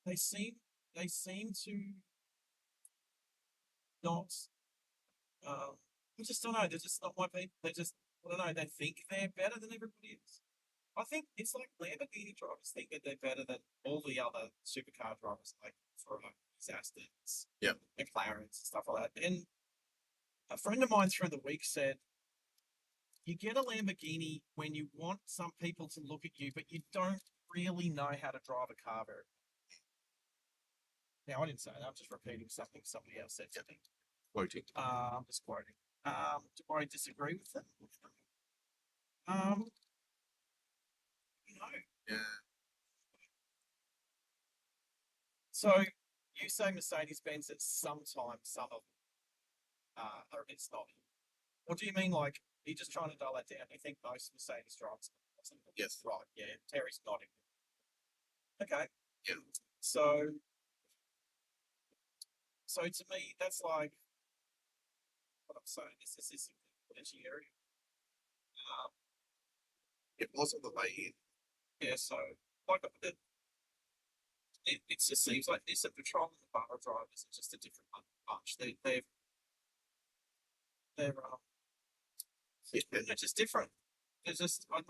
They seem to not. I just don't know. They're just not my people. I don't know, they think they're better than everybody else. I think it's like Lamborghini drivers think that they're better than all the other supercar drivers, like Ferraris, Astons, Yep. McLarens, and stuff like that. And a friend of mine through the week said, you get a Lamborghini when you want some people to look at you, but you don't really know how to drive a car very well. Now, I didn't say that. I'm just repeating something somebody else said to me. Quoting. I'm just quoting. Do I disagree with them? No. Yeah. So you say Mercedes Benz at sometimes some of them are a bit snobby. What do you mean? Like, are you just trying to dial that down? You think most Mercedes drivers? Yes. Right. Yeah. Terry's nodding. Okay. Yeah. So to me, that's like what I'm saying. This is potential area. It wasn't the way in. Yeah. So like it just seems like this and Patrol and the bar drivers are just a different bunch. They're just different. It's just I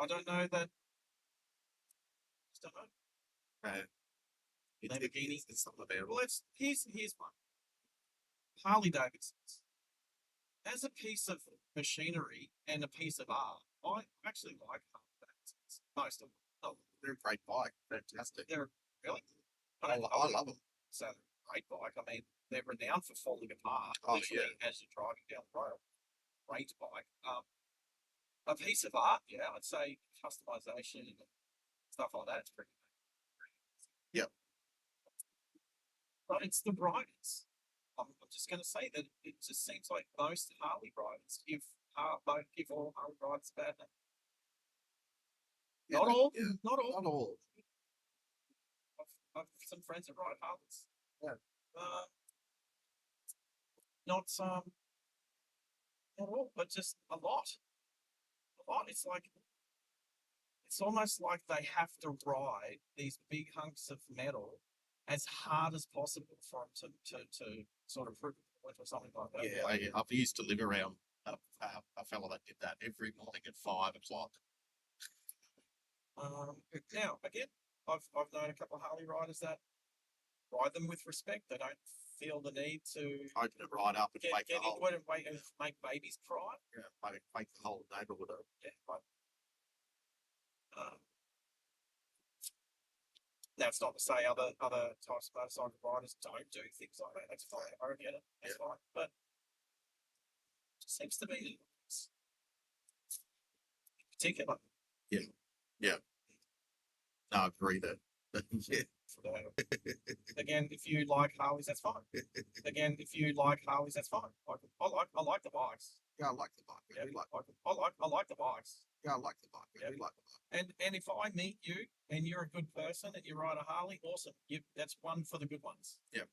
don't know that. Just don't know. Lamborghini. It's not available. Well, here's one. Harley Davidsons. As a piece of machinery and a piece of art, I actually like Harley Davidsons. Most of them. Oh, They're a great bike. Fantastic. they're really. I love them. So they're a great bike. I mean, they're renowned for falling apart. Oh, Literally, as you're driving down the road. Great bike. A piece of art, yeah, I'd say customization and stuff like that. It's pretty. Yep. But it's the riders. I'm just going to say that it just seems like most Harley riders give all Harley riders a bad name. Yeah, Not all. yeah. Not all. Not all. I've some friends that ride Harleys. Yeah. Not not all, but just a lot. A lot. It's almost like they have to ride these big hunks of metal as hard as possible for them to sort of prove a point or something like that. Yeah, I used to live around a fella that did that every morning at 5 o'clock. Now, again, I've known a couple of Harley riders that ride them with respect. They don't feel the need to Open it right up and get wake the into whole, it and make babies cry. wake the whole neighbourhood up. Yeah, but that's not to say other types of motorcycle riders don't do things like that. That's fine. I get it. That's fine. But it just seems to be in particular. No, I agree that. Yeah. Again, if you like Harleys, that's fine. Again, if you like Harleys, that's fine. I like the bikes. Yeah, I like the bike. Yeah, I do like the bike. I like the bikes. Yeah, I like the bike. I Yeah. do like the bike. And if I meet you and you're a good person and you ride a Harley, awesome. That's one for the good ones. Yeah.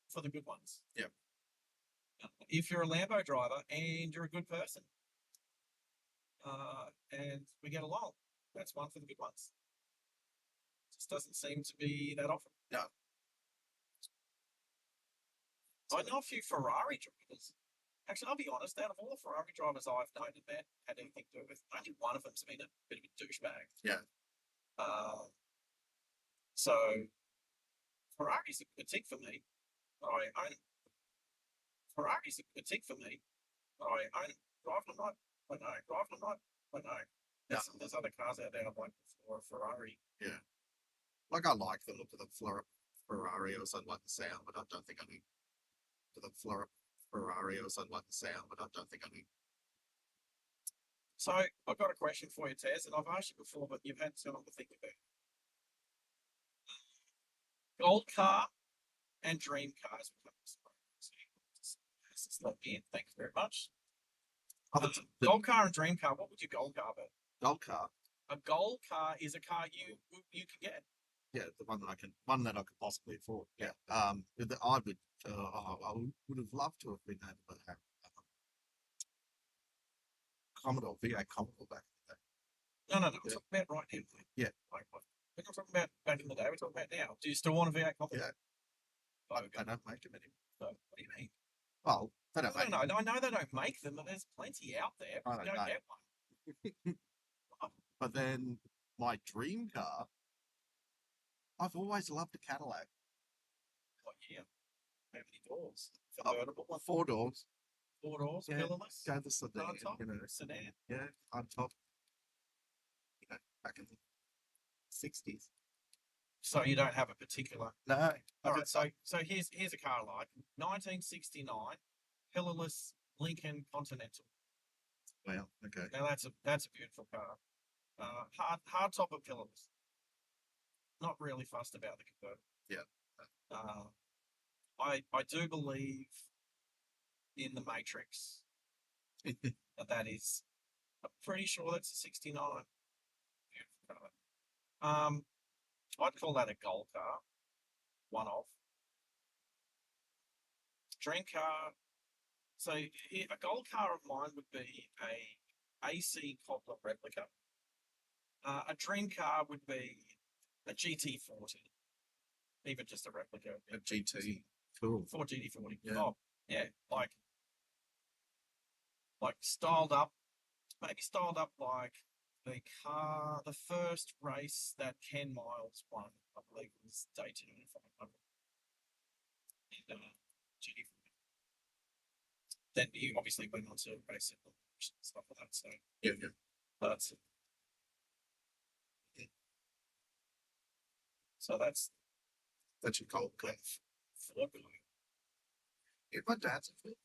For the good ones. Yeah. If you're a Lambo driver and you're a good person, and we get along, that's one for the good ones. Just doesn't seem to be that often. No. I know a few Ferrari drivers. Actually, I'll be honest, out of all the Ferrari drivers I've known that had anything to do with, only one of them's been a bit of a douchebag. Yeah. So Ferrari's a critique for me. I own Ferrari's a critique for me. I own drive them right. I know. Drive them right. I know. There's other cars out there I'd like for a Ferrari. Yeah. Like I like the look of the Ferrari, or something like the sound, but I don't think I need the Ferrari, or something like the sound, but I don't think I need. So I've got a question for you, Tez, and I've asked you before, but you've had so long to think about it. Gold car and dream cars. This is not in. Thank you very much. Gold car and dream car. What would your gold car be? Gold car. A gold car is a car you can get. Yeah, the one that I could possibly afford. Yeah. I would have loved to have been able to have Commodore V8 Commodore back in the day. No. I'm talking about right now. Yeah. We're not talking about back in the day. We're talking about now. Do you still want a V8 Commodore? Yeah. Okay. I don't make them anymore. So, what do you mean? Well, They I don't make don't know. I know they don't make them, but there's plenty out there. I Just don't go know. get one. But then my dream car, I've always loved a Cadillac. Oh, yeah. How many doors? Oh, Convertible. 4 doors. 4 doors, Yeah, pillarless. Go the sedan, Hardtop? you know. Sedan. Yeah, on top. You know, back in the 60s. So you don't have a particular. No. All right. So here's a car I like 1969 pillarless Lincoln Continental. Well, okay. Now that's a beautiful car. Hard top of pillarless. Not really fussed about the convertible. Yeah. I do believe in the Matrix. That is, I'm pretty sure that's a 69. Beautiful car. I'd call that a gold car. One of. Dream car. So a gold car of mine would be a AC Cobra replica. A dream car would be a GT40. Even just a replica. A GT. Cool. Ford GT40. Yeah. Oh, yeah, like styled up, maybe styled up like the first race that Ken Miles won, I believe it was Daytona 500. And GT40. Then he obviously went on to race it and stuff like that. So Yeah. but so that's That's your cold car. Ford guy. Yeah, my dad's a Ford.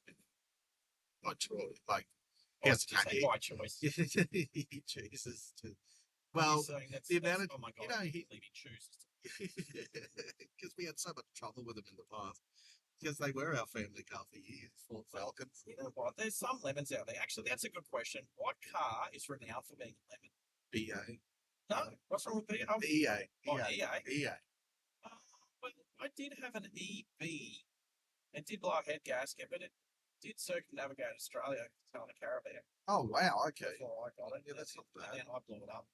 Not sure. Like, I yes, was say by choice. he chooses to. Well, He's saying the amount of oh my god, you know, I can't believe he chooses to. because we had so much trouble with them in the past. Because they were our family car for years, Ford Falcons. You know what? There's some lemons out there. Actually, that's a good question. What car is renowned for being a lemon? BA. No, what's wrong with BA? Oh, EA. oh, EA. EA. EA. Well, I did have an EB. It did blow a head gasket, but it did circumnavigate Australia to a caravan Oh, wow. Okay. before I got it. Yeah, that's not And bad. then I blew it up.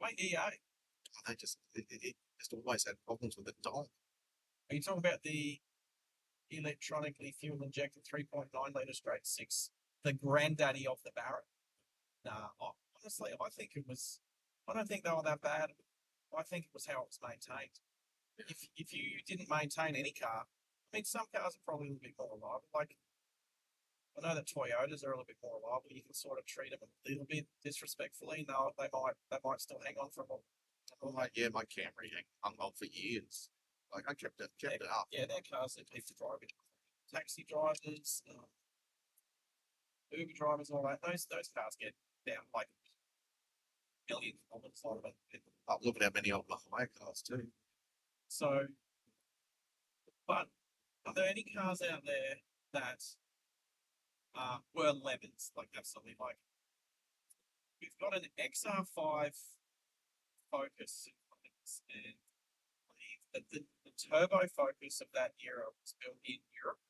Wait, EA. They it just always had problems with the dog. Are you talking about the electronically fuel injected 3.9 litre straight six, the granddaddy of the Barrett? Nah, honestly, I think it was. I don't think they were that bad. I think it was how it was maintained. If you didn't maintain any car, I mean, some cars are probably a little bit more reliable. Like I know that Toyotas are a little bit more reliable. You can sort of treat them a little bit disrespectfully. No, they might still hang on for a while. I'm like, yeah, my Camry hung on for years. Like I kept it up. Yeah, they're cars that people drive. Taxi drivers, Uber drivers, all that. Those cars get down like million kilometers on them. Oh, look at how many of the hire cars too. So, but are there any cars out there that were lemons? Like absolutely, like we've got an XR5 Focus, and I believe that the turbo Focus of that era was built in Europe.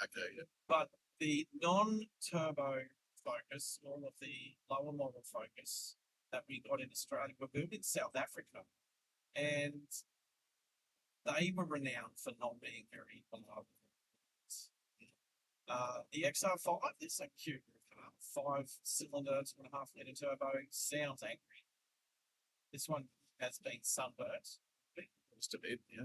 Okay. But the non-turbo Focus, all of the lower model Focus that we got in Australia were built in South Africa, and they were renowned for not being very reliable. The XR5 is a cute car, 5-cylinder, 2.5 litre turbo, sounds angry. This one has been sunburnt. Just a bit, yeah.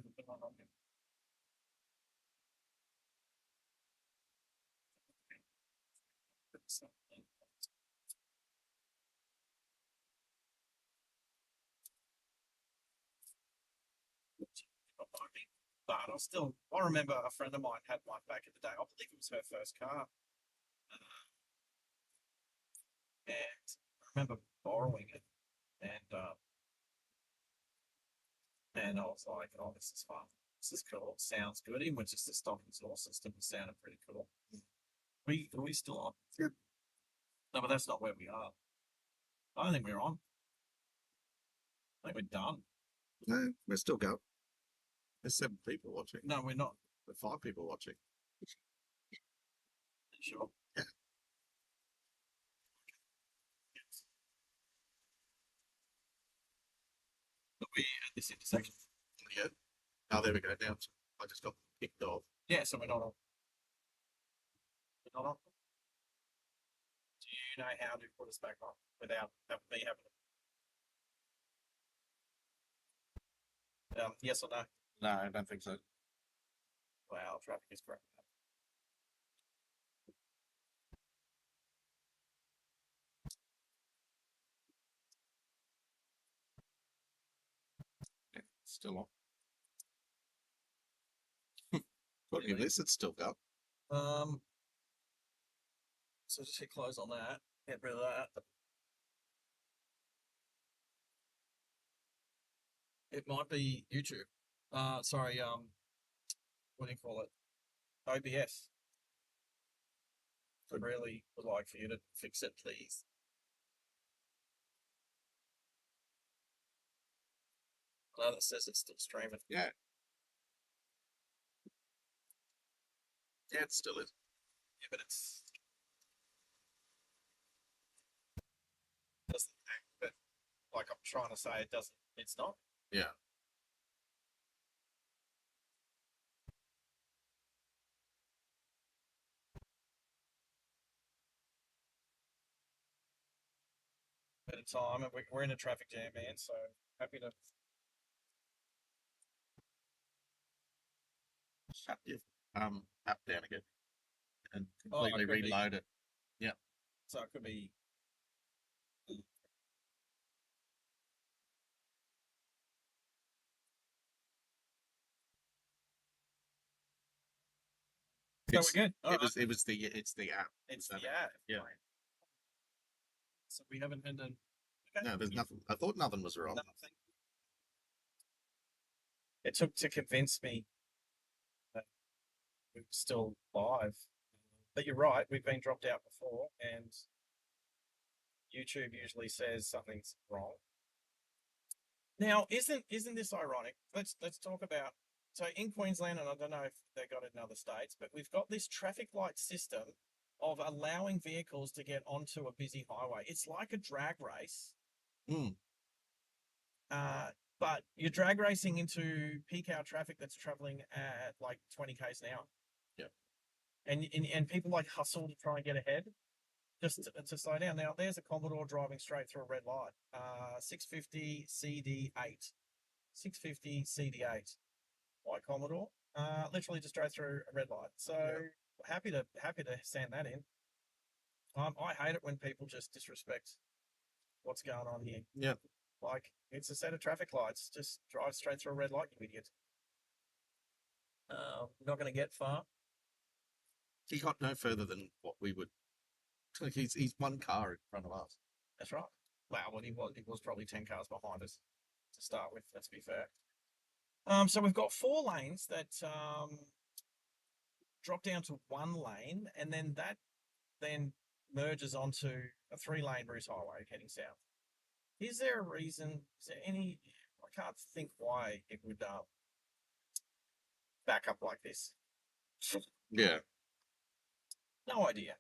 But I remember a friend of mine had one back in the day. I believe it was her first car. And I remember borrowing it. And I was like, oh, this is fun. This is cool. It sounds good. Even with just the stock exhaust system, it sounded pretty cool. Are we still on? Yep. No, but that's not where we are. I don't think we're on. I think we're done. No, we're still going. There's 7 people watching. No, we're not. There's 5 people watching. Sure. Yeah. Are we at this intersection? Yeah. Oh, there we go. Now I just got picked off. Yeah, so we're not on. We're not on. Do you know how to put us back on without me having it? Yes or no? No, I don't think so. Wow, traffic is great. Yeah, still on. Looking at this, it's still up. So just hit close on that. Get rid of that. It might be YouTube. Sorry. What do you call it? OBS. I really would like for you to fix it, please. I know that says it's still streaming. Yeah. Yeah, it still is. Yeah, but it's doesn't act, but like I'm trying to say it doesn't. It's not. Yeah. At a time, and we're in a traffic jam, man. So happy to. Shut your app down again and Oh, it completely could be. reload it. So it could be. So It's, we're good. All right. it's the app. It's so- the app. Yeah. Right. So we haven't had an. Okay. No, there's nothing. I thought nothing was wrong. Nothing. It took to convince me that we're still live. But you're right, we've been dropped out before, and YouTube usually says something's wrong. Now, isn't this ironic? Let's talk about. So in Queensland, and I don't know if they got it in other states, but we've got this traffic light system of allowing vehicles to get onto a busy highway. It's like a drag race. Mm. But you're drag racing into peak hour traffic that's traveling at like 20 k's an hour. Yeah. And people like hustle to try and get ahead, just to slow down. Now there's a Commodore driving straight through a red light. 650 CD8, 650 CD8, white Commodore. Literally just drove through a red light. So happy to sand that in. I hate it when people just disrespect what's going on here. Yeah. Like, it's a set of traffic lights. Just drive straight through a red light, you idiot. Not going to get far. He got no further than what we would. Like he's one car in front of us. That's right. Wow, well, he was probably 10 cars behind us to start with, let's be fair. So we've got 4 lanes that drop down to 1 lane, and then that then merges onto a 3-lane Bruce Highway heading south. Is there a reason? Is there any? I can't think why it would back up like this. Yeah. No idea.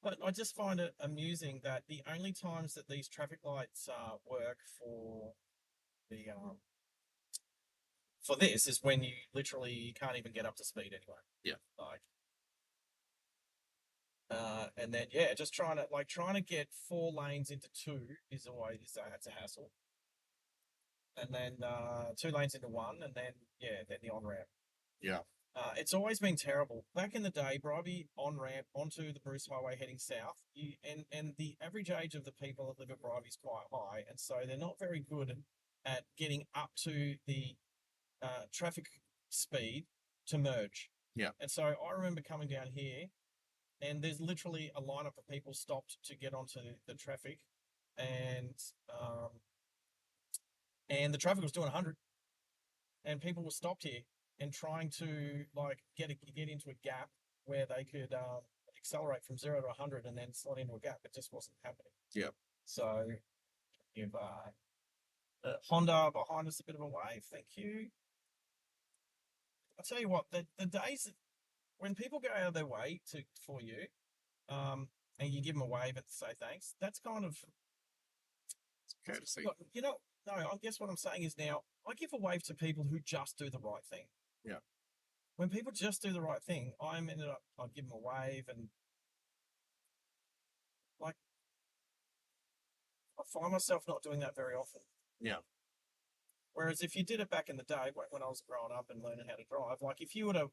But I just find it amusing that the only times that these traffic lights work for the for this is when you literally can't even get up to speed anyway. Yeah. Like, and then just trying to get 4 lanes into 2 is always it's a hassle. And then 2 lanes into 1, and then then the on ramp. Yeah. It's always been terrible. Back in the day, Bribie on ramp onto the Bruce Highway heading south, and the average age of the people that live at Bribie is quite high, and so they're not very good at getting up to the traffic speed to merge. Yeah. And so I remember coming down here, and there's literally a lineup of people stopped to get onto the traffic, and the traffic was doing 100, and people were stopped here and trying to like get into a gap where they could accelerate from 0 to 100 and then slot into a gap. It just wasn't happening. Yeah. So give Honda behind us a bit of a wave. Thank you. I'll tell you what, the days when people go out of their way for you, and you give them a wave and say thanks, that's kind of Courtesy. you know. No, I guess what I'm saying is now I give a wave to people who just do the right thing. Yeah. when people just do the right thing, I give them a wave, and like I find myself not doing that very often. Yeah. Whereas if you did it back in the day when I was growing up and learning how to drive, like if you were to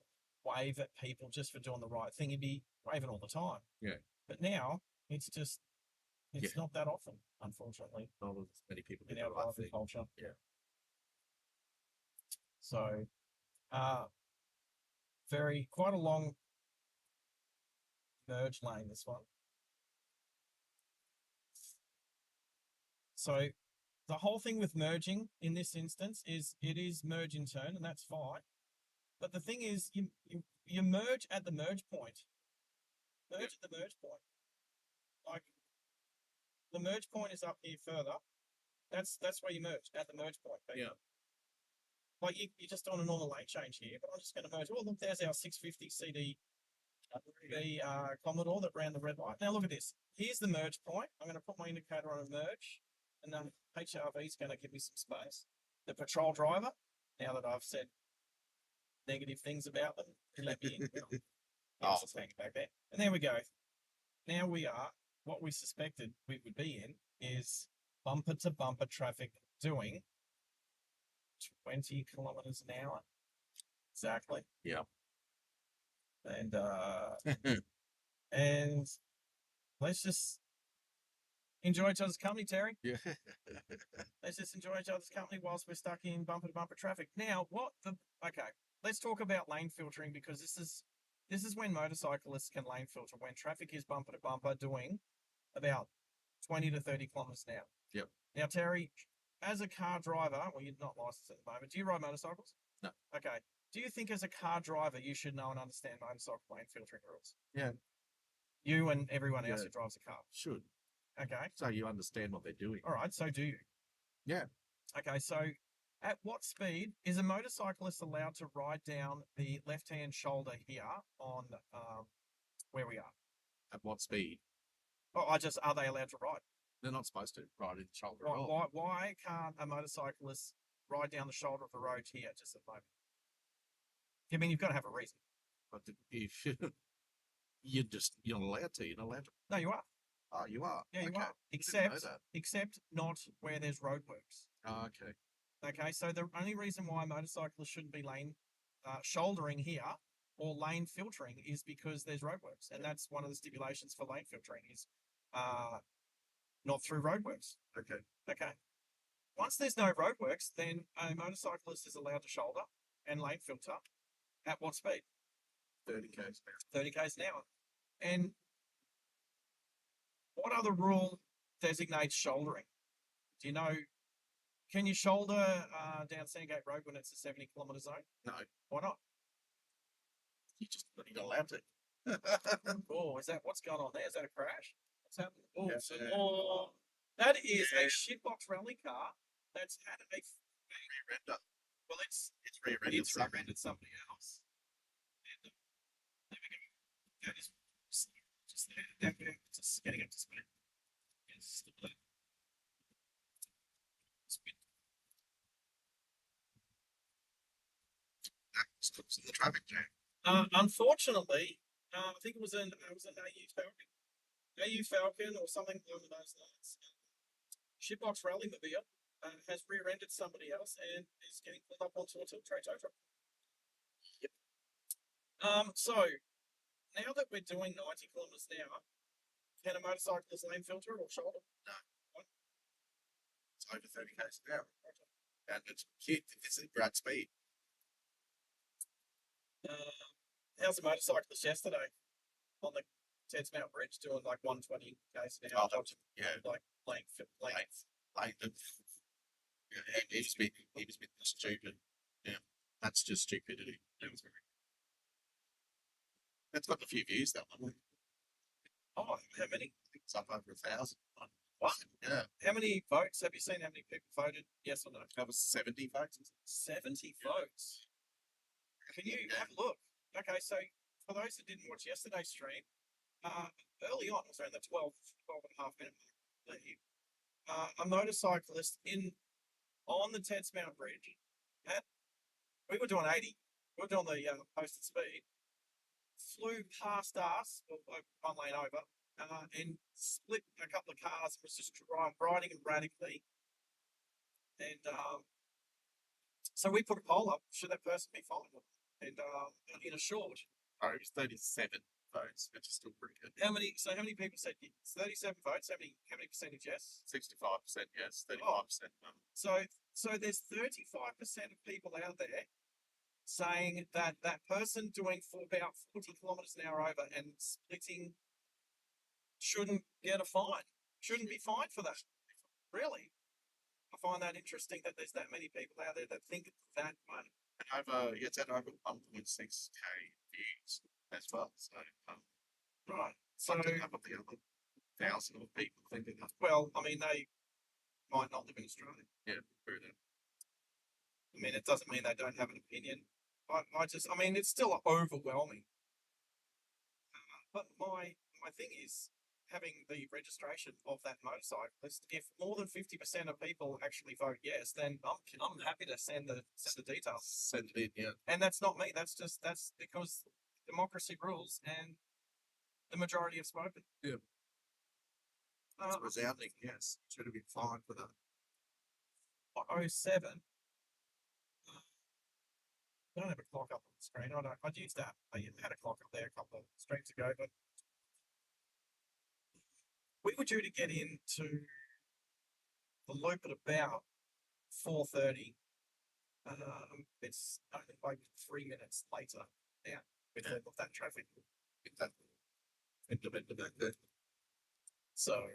wave at people just for doing the right thing, you'd be waving all the time. Yeah. But now it's not that often, unfortunately, Not as many people in do our the right driving thing. culture. Yeah. So, quite a long merge lane, this one. So the whole thing with merging in this instance is it is merge in turn, and that's fine. But the thing is, you merge at the merge point. Merge at the merge point. Like the merge point is up here further. That's where you merge at the merge point. People. Yeah. Like you're just doing a normal lane change here, but I'm just going to merge. Oh, look, there's our 650 CD Commodore that ran the red light. Now look at this. Here's the merge point. I'm going to put my indicator on a merge, and then HRV is going to give me some space. The patrol driver, now that I've said negative things about them, let me in. Back there. And there we go. Now we are, what we suspected we would be in is bumper to bumper traffic doing 20 kilometers an hour. Exactly. Yeah. And and let's just enjoy each other's company, Terry. Yeah. Let's just enjoy each other's company whilst we're stuck in bumper to bumper traffic. Now, okay, let's talk about lane filtering, because this is when motorcyclists can lane filter when traffic is bumper to bumper doing about 20 to 30 kilometers an hour. Yep. Now, Terry, as a car driver, well, you're not licensed at the moment. Do you ride motorcycles? No. Okay. Do you think as a car driver you should know and understand motorcycle lane filtering rules? Yeah. You and everyone else who drives a car. Should. Okay. So you understand what they're doing. All right. So do you? Yeah. Okay. So at what speed is a motorcyclist allowed to ride down the left-hand shoulder here on where we are? At what speed? Oh, are they allowed to ride? They're not supposed to ride in the shoulder at Right, all. why can't a motorcyclist ride down the shoulder of the road here just at the moment? I mean, you've got to have a reason. But if you're not allowed to. You're not allowed to. No, you are. Oh, you are. Yeah, you Okay. are. Didn't know that. Except not where there's roadworks. Oh, okay. Okay, so the only reason why motorcyclists shouldn't be lane shouldering here or lane filtering is because there's roadworks, and that's one of the stipulations for lane filtering is not through roadworks. Okay. Okay. Once there's no roadworks, then a motorcyclist is allowed to shoulder and lane filter at what speed? 30 k's an hour. 30 k's an hour. And what other rule designates shouldering? Do you know? Can you shoulder down Sandgate Road when it's a 70 kilometre zone? No, Why not? you're not allowed to. Oh, is that what's going on there? Is that a crash? What's happening? Oh, Yeah. oh, that is a shitbox rally car that's had a Rear-render. well, it's rear-rendered something. rear-rendered somebody else. And there we go. That is just there. That just getting up to speed. It's still there. Stops in the traffic jam. Unfortunately, I think it was an AU Falcon. AU Falcon or something along those lines. Shitbox Rally Mobile has rear-ended somebody else and is getting pulled up onto a tilt tray tow truck. Yep. So now that we're doing 90 kilometers an hour, can a motorcyclist lane filter or shoulder? No. It's over 30 k's an hour. And it's cute. It's at great speed. How's the motorcyclist yesterday on the Ted's Mount Bridge doing like 120 k's an hour? Yeah. Like length. Yeah, he was a bit stupid. Yeah. That's just stupidity. That was very. It's got a few views, that one. Oh, how many? I think it's up over 1,000. What? Yeah. How many votes? Have you seen how many people voted? Yes or no? That was 70 votes. 70 votes. Can you have a look? Okay, so for those that didn't watch yesterday's stream, early on, it was around the 12 and a half minute mark, a motorcyclist on the Ted's Mount Bridge, we were doing 80. good on the posted speed, flew past us, like one lane over, and split a couple of cars. Was just riding erratically, and so we put a poll up: should that person be fined? And in a short, Oh, it was 37 votes, which is still pretty good. how many? So how many people said yes? 37 votes. How many percentage yes? 65% yes, 35% no. So there's 35% of people out there saying that that person doing for about 40 kilometers an hour over and splitting shouldn't get a fine, shouldn't be fined for that. Really, I find that interesting that there's that many people out there that think that way. And it's at over 1.6k views as well. So, Right. so So, to have the other thousand of people thinking that. well, I mean, they might not live in Australia. Yeah, true that. I mean, it doesn't mean they don't have an opinion. I mean, it's still overwhelming. But my thing is having the registration of that motorcyclist. If more than 50% of people actually vote yes, then I'm happy to send the details. Send it in, yeah. And that's not me. That's because democracy rules and the majority have spoken. Yeah. It's resounding, yes. Should have been fined for that. 07. I don't have a clock up on the screen. I'd use that. I had a clock up there a couple of streams ago, but we were due to get into the loop at about 4:30. It's only like 3 minutes later now with all of that traffic. Get that implemented back there. So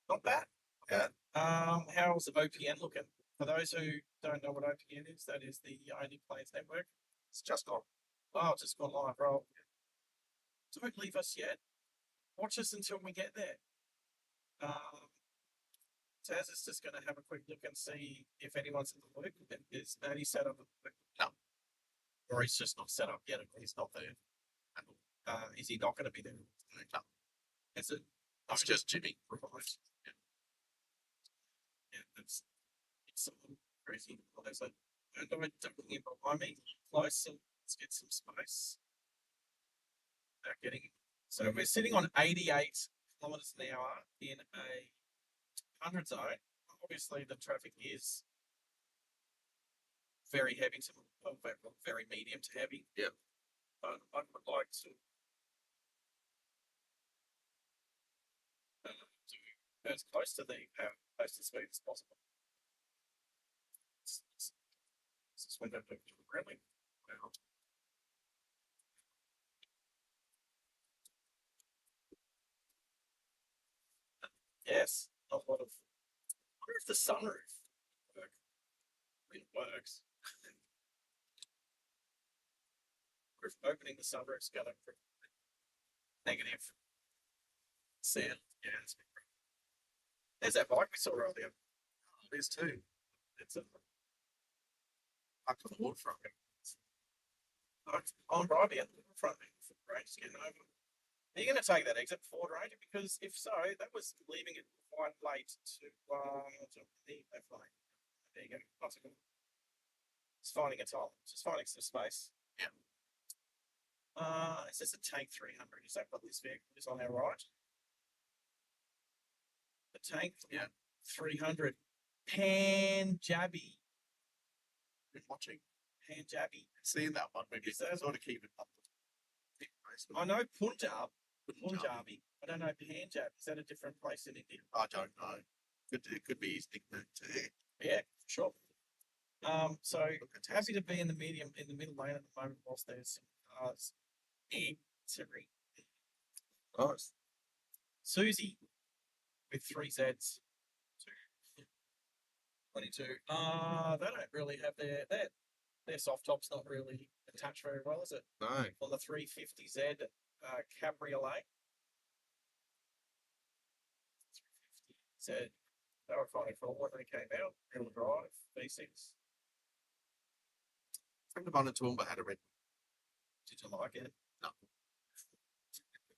not bad. Yeah. How's OPN looking? For those who don't know what OPN is, that is the Only Planes Network. It's just gone. Oh, it's just gone live, bro. Don't leave us yet. Watch us until we get there. Taz is just going to have a quick look and see if anyone's in the loop. Is Maddie set up? No. Or he's just not set up yet. He's not there. Is he not going to be there? No. Is it? It's just Jimmy. Yeah. Yeah, it's crazy. There's a guy ducking in behind me. Close, so let's get some space. So we're sitting on 88 kilometers an hour in a 100 zone. Obviously, the traffic is very heavy to very medium to heavy. Yeah. But I would like to do as close to the posted speed as possible. This window really well. Yes, a lot of. I wonder if the sunroof really works. Or if opening the sunroof's going to negative sound. Yeah, it's been great. There's that bike we saw earlier. Oh, there's two. It's a Up to the waterfront. on Bribie at the front range getting over. Are you going to take that exit forward range? Because if so, that was leaving it quite late to the left lane. There you go. That's a good. It's finding its hole. Just finding some space. Yeah. Is this a Tank 300? Is that what this vehicle is on our right? The Tank, Yeah. 300. Punjabi. Been watching. Punjabi. Seeing that one, maybe Is that- sort of keep it up. I know Punjabi. I don't know Punjab. Is that a different place in India? I don't know. It could be his nickname too. Yeah, sure. So Look at happy to be in the middle lane at the moment whilst there's some cars entering. Nice. Susie with 3 Zs. 22. They don't really have their soft top's not really attached very well, is it? No. On the 350Z Cabriolet. 350Z. They were fighting for when they came out. Real drive, V6. Friend of mine in Toowoomba had a red. Did you like it? No.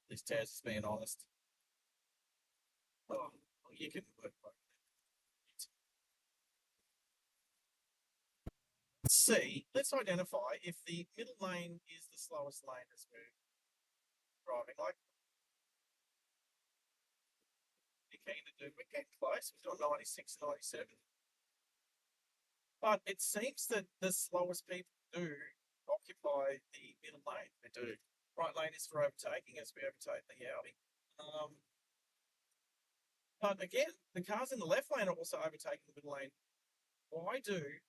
This Taz is being honest. Oh, you can work both. let's see. Let's identify if the middle lane is the slowest lane as we're driving. Like, we're keen to do. We're getting close. We've got 96, 97. But it seems that the slowest people do occupy the middle lane. They do. Right lane is for overtaking as we overtake the Audi. But again, the cars in the left lane are also overtaking the middle lane. Why do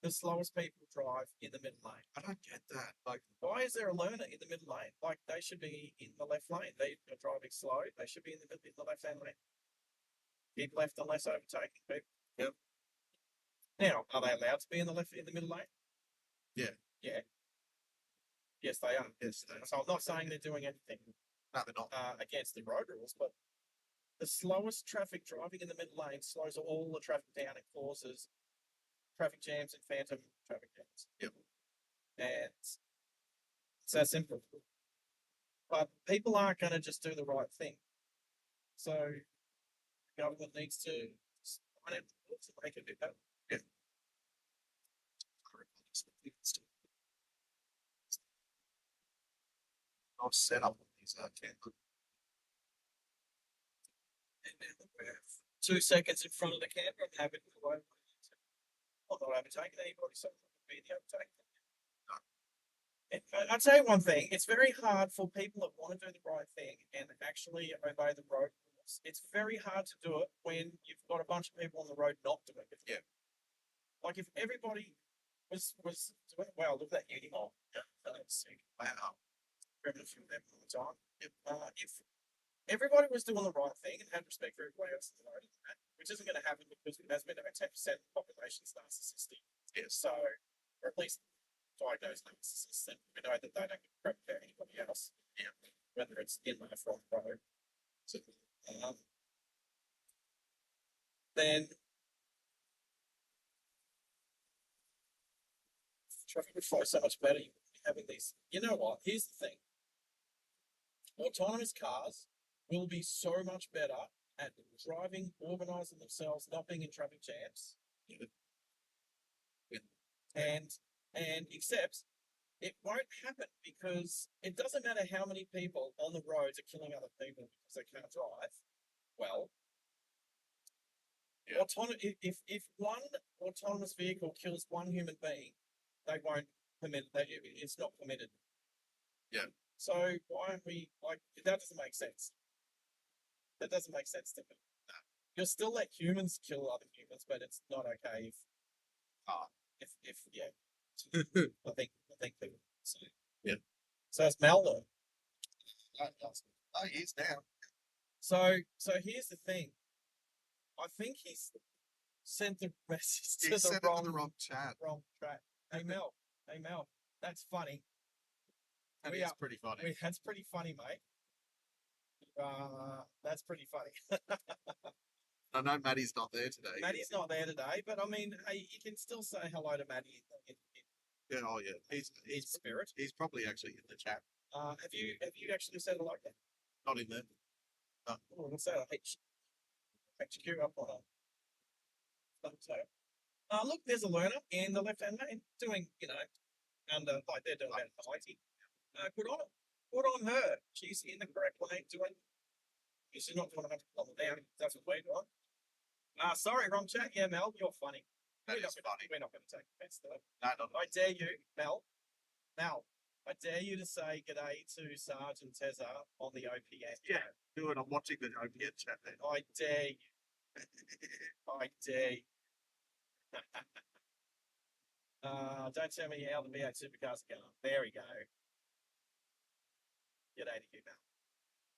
the slowest people drive in the middle lane? I don't get that. Like, Why is there a learner in the middle lane? Like, they should be in the left lane. They are driving slow. They should be in the left-hand lane. Keep left unless overtaking people. Yep. Now, are they allowed to be in the middle lane? Yeah. Yeah. Yes, they are. yes, they- So I'm not saying they're doing anything no, they're not. against the road rules, but the slowest traffic driving in the middle lane slows all the traffic down and causes traffic jams and phantom traffic jams. Yep. And it's that simple. But people aren't going to just do the right thing. So the government needs to find out the rules and make it a bit better. I've set up these camera. And now we're 2 seconds in front of the camera and have it go over. I'm not overtaking anybody, so I'm not going to be the overtaking. I'll tell you one thing, it's very hard for people that want to do the right thing and actually obey the road rules. It's very hard to do it when you've got a bunch of people on the road not doing it. Yeah. Like if everybody was doing well, look at that uni hole. Yeah. That's sick. Wow. Remember from them all the time. If everybody was doing the right thing and had respect for everybody else in the road, which isn't going to happen because as been about 10% of the population is narcissistic. Yeah. So, or at least diagnosed narcissists, and we know that they don't give a crap about anybody else. Yeah. Whether it's in life or on the road. So, then traffic would flow so much better. You would be having these. You know what? Here's the thing. Autonomous cars will be so much better at driving, organising themselves, not being in traffic jams. And except it won't happen because it doesn't matter how many people on the roads are killing other people because they can't drive. Well, Yeah. If one autonomous vehicle kills one human being, they won't permit. It's not permitted. Yeah. So why aren't we like that? Doesn't make sense. That doesn't make sense to me. No. You'll still let humans kill other humans, but it's not okay if yeah. I think people so yeah. So it's Melbourne. Oh, he's down. So here's the thing. I think he's sent the message to the wrong chat. Wrong track. Hey Mel, that's funny. That is pretty funny. That's pretty funny, mate. That's pretty funny. I know Maddie's not there today. Maddie's not there today, but I mean, hey, you can still say hello to Maddie in yeah, oh yeah. He's spirit. He's probably actually in the chat. Have you actually said hello? Not in there. Oh, what's that? HQ up on a. Look, there's a learner in the left-hand lane doing, under like they're doing about 90. Good on her. Good on her. She's in the correct lane doing. She's not doing 100 kilometers down. That's what we're doing. Sorry, wrong chat. Yeah, Mel, you're funny. We're not going to take offense to it. No. I dare you, Mel. I dare you to say g'day to Sarge Tezza on the OPN. Yeah, do it. I'm watching the OPN chat then. I dare you. I dare you. Don't tell me how the V8 supercars are going. There we go. G'day to you, Mel.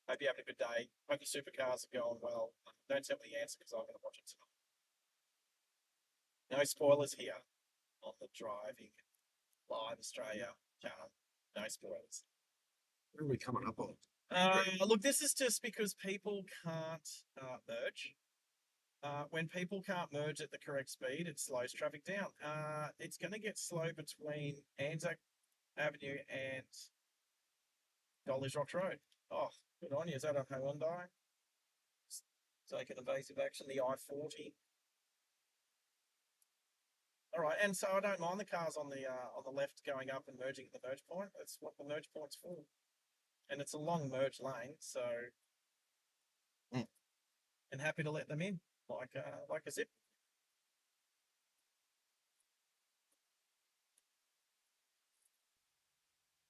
Hope you have a good day. Hope the supercars are going well. Don't tell me the answer because I'm going to watch it tonight. No spoilers here on the Driving Live Australia channel. No spoilers. What are we coming up on? Look, this is just because people can't merge. When people can't merge at the correct speed, it slows traffic down. It's going to get slow between Anzac Avenue and Golders Rocks Road. Oh, good on you. Is that a Hyundai? Taking evasive action, the I-40. All right, and so I don't mind the cars on the left going up and merging at the merge point. That's what the merge point's for, and it's a long merge lane, so Mm. and happy to let them in like a zip.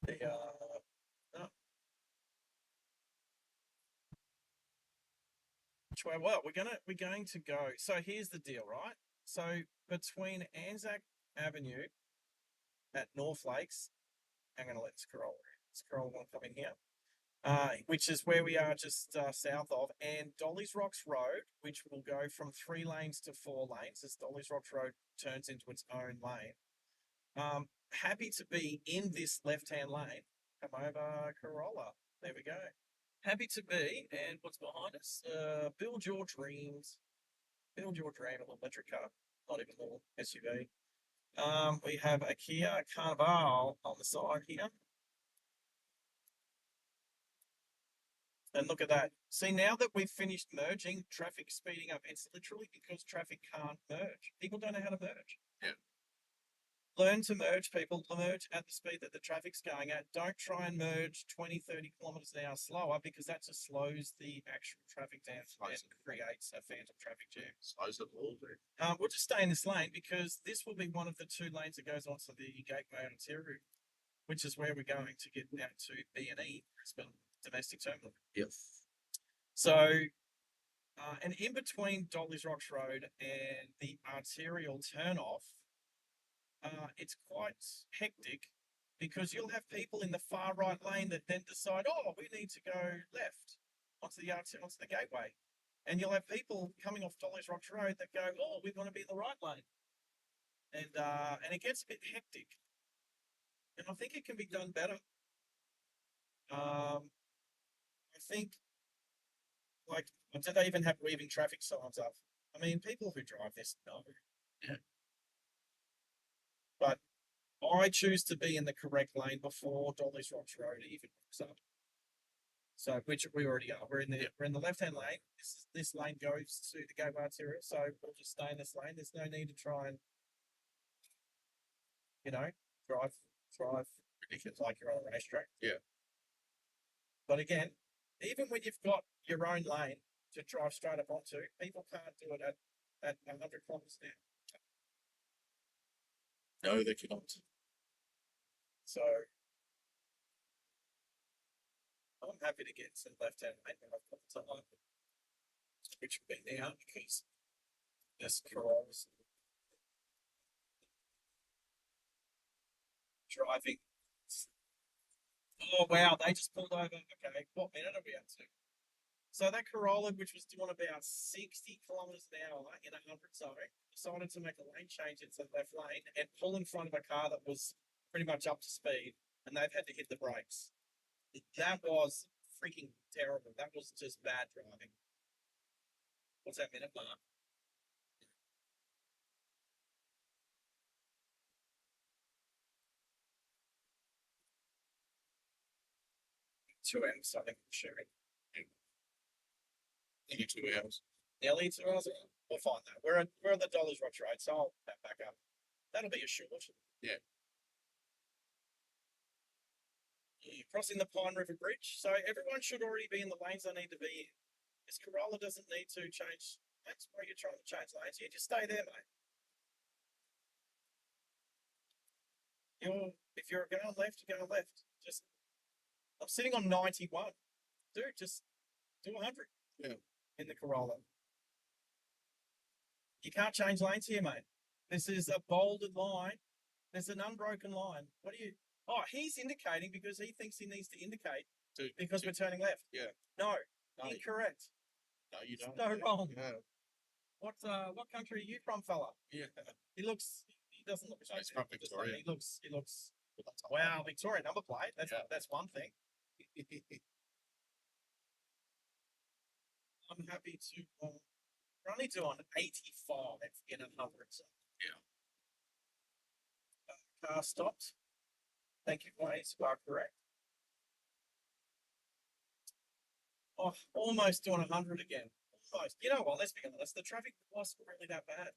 The no. Well, we're going to go. So here's the deal, right? So between Anzac Avenue at North Lakes, I'm going to let Scroll one come in here. Which is where we are just south of, and Dolly's Rocks Road, which will go from 3 lanes to 4 lanes as Dolly's Rocks Road turns into its own lane. Happy to be in this left-hand lane. Come over, Corolla. There we go. Happy to be, and what's behind us? Build your dreams. Build your dream, a little electric car, not even a little SUV. We have a Kia Carnival on the side here. And look at that. See, now that we've finished merging, traffic speeding up. It's literally because traffic can't merge. People don't know how to merge. Yeah. Learn to merge, people. Merge at the speed that the traffic's going at. Don't try and merge 20, 30 kilometres an hour slower, because that just slows the actual traffic down and creates a phantom traffic jam. Slows it all. We'll just stay in this lane because this will be one of the 2 lanes that goes onto the Gateway Ontario, which is where we're going to get down to B&E, Brisbane Domestic Terminal. Yes. So, and in between Dolly's Rocks Road and the arterial turnoff, it's quite hectic because you'll have people in the far right lane that then decide, oh, we need to go left onto the gateway. And you'll have people coming off Dolly's Rocks Road that go, oh, we want to be in the right lane. And it gets a bit hectic. And I think it can be done better. I think, like, do they even have weaving traffic signs up? I mean, people who drive this know. Yeah. But I choose to be in the correct lane before Dolly's Rocks Road even hooks up. So, which we already are. We're in the left-hand lane. This lane goes to the Gateway Arterial, so we'll just stay in this lane. There's no need to try and, drive ridiculous like you're on a racetrack. Yeah. But again, even when you've got your own lane to drive straight up onto, people can't do it at 100 kilometers an hour. No, they cannot. So I'm happy to get some left-hand lane when I've got the time, which will be now because this Corollas driving. Oh wow, they just pulled over. Okay, what minute are we up to? So that Corolla, which was doing about 60 kilometers an hour in a 100 zone, decided to make a lane change into the left lane and pull in front of a car that was pretty much up to speed, and they've had to hit the brakes. That was freaking terrible. That was just bad driving. What's that minute mark? 2 hours, I think I'm sharing. Nearly 2 hours. Nearly 2 hours. We'll find that. We're at the Dolly's Rocks Road, so I'll back up. That'll be a short. Yeah. Crossing the Pine River Bridge. So everyone should already be in the lanes they need to be in. This Corolla doesn't need to change lanes. Why are you trying to change lanes? You just stay there, mate. If you're going left, you're going left. I'm sitting on 91. Dude, just do 100. Yeah. In the Corolla. You can't change lanes here, mate. This is a bolded line. There's an unbroken line. What do you... Oh, he's indicating because he thinks he needs to indicate because we're turning left. Yeah. No, No. Incorrect. No, you don't. So wrong. Yeah. What country are you from, fella? Yeah. He doesn't look He's from Victoria. He looks wow, Victoria number plate. That's one thing. I'm happy to we're only doing 85 in a 100. So. Yeah. Car stopped. Thank you, Waze. You are correct. Oh, almost doing 100 again. Almost. You know what? Let's be honest. The traffic wasn't really that bad.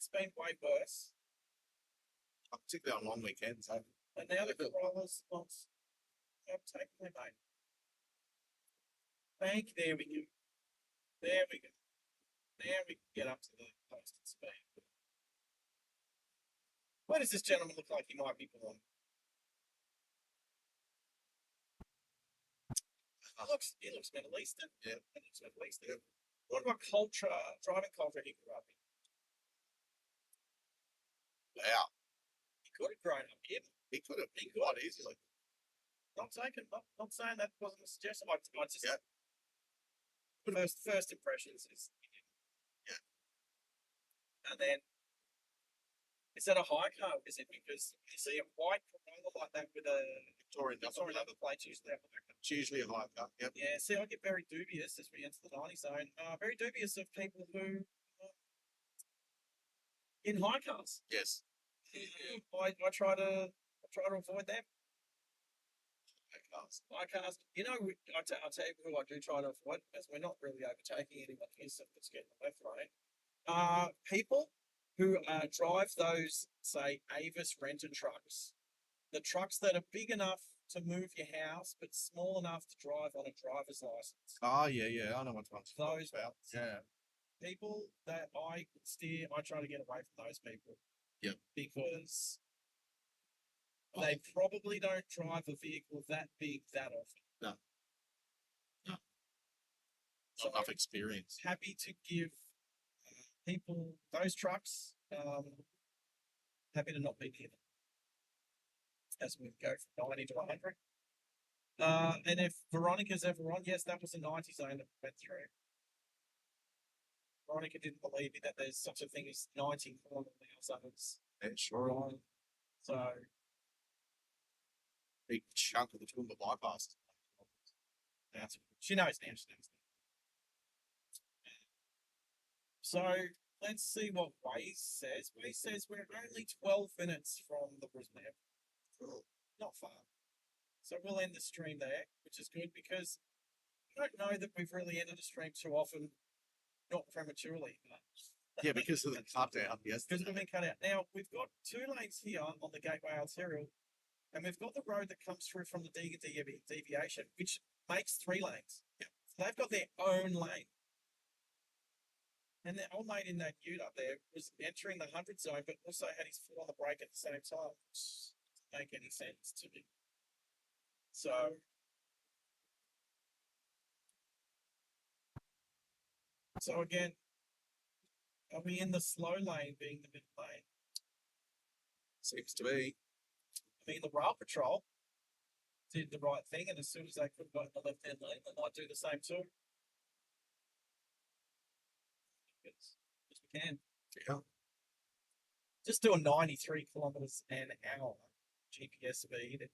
it's been way worse. Particularly on long weekends. Eh? And now the Corollas wants overtaking their mate. There we go. There we go. Now we can get up to the posted speed. Why does this gentleman look like he might be born? He looks Middle Eastern. Yeah. He looks Middle Eastern. What about culture, driving culture he grew up in? Wow. He could have grown up here. He could have been quite easily. Not saying that wasn't a suggestion. I just Yeah. first impressions is Yeah. And then is that a high car? Is it because you see a white Corolla like that with a Victorian number plate usually have a black? It's usually a high car. Yep. Yeah, see, I get very dubious as we enter the 90 zone. Very dubious of people who in high cars. Yes. I try to avoid them. High cars. You know, I'll tell you who I do try to avoid, as we're not really overtaking anyone here, so let's get the left lane. People who drive those, say, Avis rented trucks. The trucks that are big enough to move your house, but small enough to drive on a driver's license. Oh, yeah. I know what one's Those about. Yeah. people that I try to get away from those people. Yep. Because they probably don't drive a vehicle that big that often. No. So Not enough experience. happy to give people those trucks. Happy to not be near them as we go from 90 to 100. And if Veronica's ever on, yes, that was a 90 zone that went through. Veronica didn't believe me that there's such a thing as 90 kilometre zones. Yeah, sure. So Big chunk of the Toowoomba bypass. that's she knows now. So let's see what Waze says. Waze says we're only 12 minutes from the Brisbane airport. Not far. So we'll end the stream there, which is good because I don't know that we've really ended a stream too often, not prematurely. Yeah, because of the cut down. Yes. Because we've been cut out. Now, we've got 2 lanes here on the Gateway Arterial, and we've got the road that comes through from the Deagon deviation, which makes 3 lanes. Yeah. So they've got their own lane. And their old mate in that ute up there was entering the 100 zone, but also had his foot on the brake at the same time, which doesn't make any sense to me. So again, are we in the slow lane being the middle lane? Seems to be. I mean, the rail patrol did the right thing, and as soon as they could go in the left-hand lane, they might do the same too. Because we can. Yeah. Just doing 93 kilometers an hour GPS speed.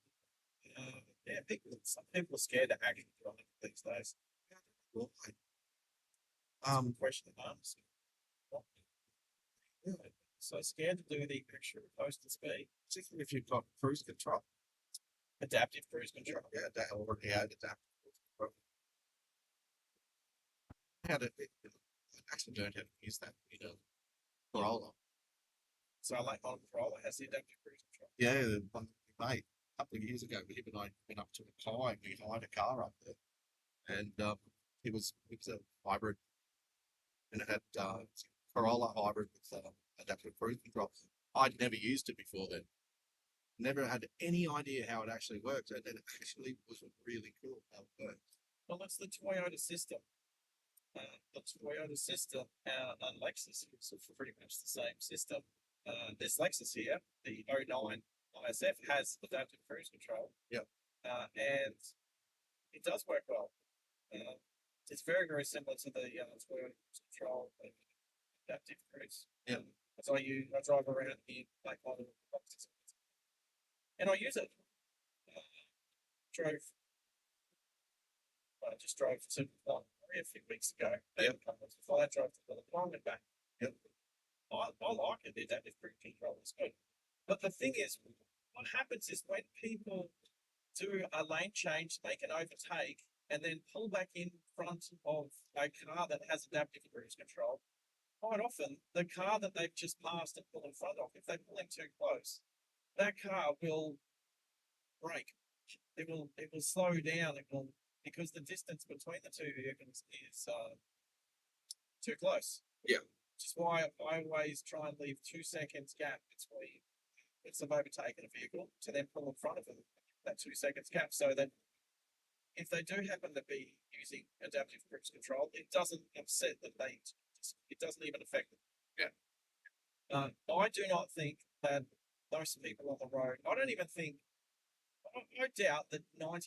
Yeah, some people are scared to actually drive these days. Well, Question of arms. So scared to do the extra posted speed. particularly if you've got cruise control. Adaptive cruise control. Yeah, that already had adaptive cruise control. How to actually learn how to use that in a Corolla. So I like my Corolla has the adaptive cruise control. Yeah, one mate, a couple of years ago, him and I went up to a car and we hired a car up there, and it was a hybrid, and it had Corolla hybrid with adaptive cruise control. I'd never used it before then. Never had any idea how it actually worked, and it actually was really cool how it worked. Well, it's the Toyota system. The Toyota system and Lexus is pretty much the same system. This Lexus here, the 09 ISF, has adaptive cruise control. Yep. And it does work well. It's very, very similar to the Toyota cruise control and adaptive cruise. Yep. So I drive around in like one of the boxes, and I use it. I just drove to a few weeks ago. Yep. Before I drove to the Long and back. Yep. I like it. The adaptive cruise control is good. But the thing is, what happens is when people do a lane change, they can overtake and then pull back in front of a car that has adaptive cruise control. quite often the car that they've just passed and pull in front of, if they pull in too close, that car will brake. It will slow down. It will, because the distance between the two vehicles is too close. Yeah. Which is why I always try and leave 2 seconds gap between bits of overtaking a vehicle to then pull in front of them. That 2 seconds gap, so that if they do happen to be using adaptive cruise control, it doesn't upset them. It doesn't even affect them. Yeah. I do not think that most people on the road. I don't even think. I doubt that 95%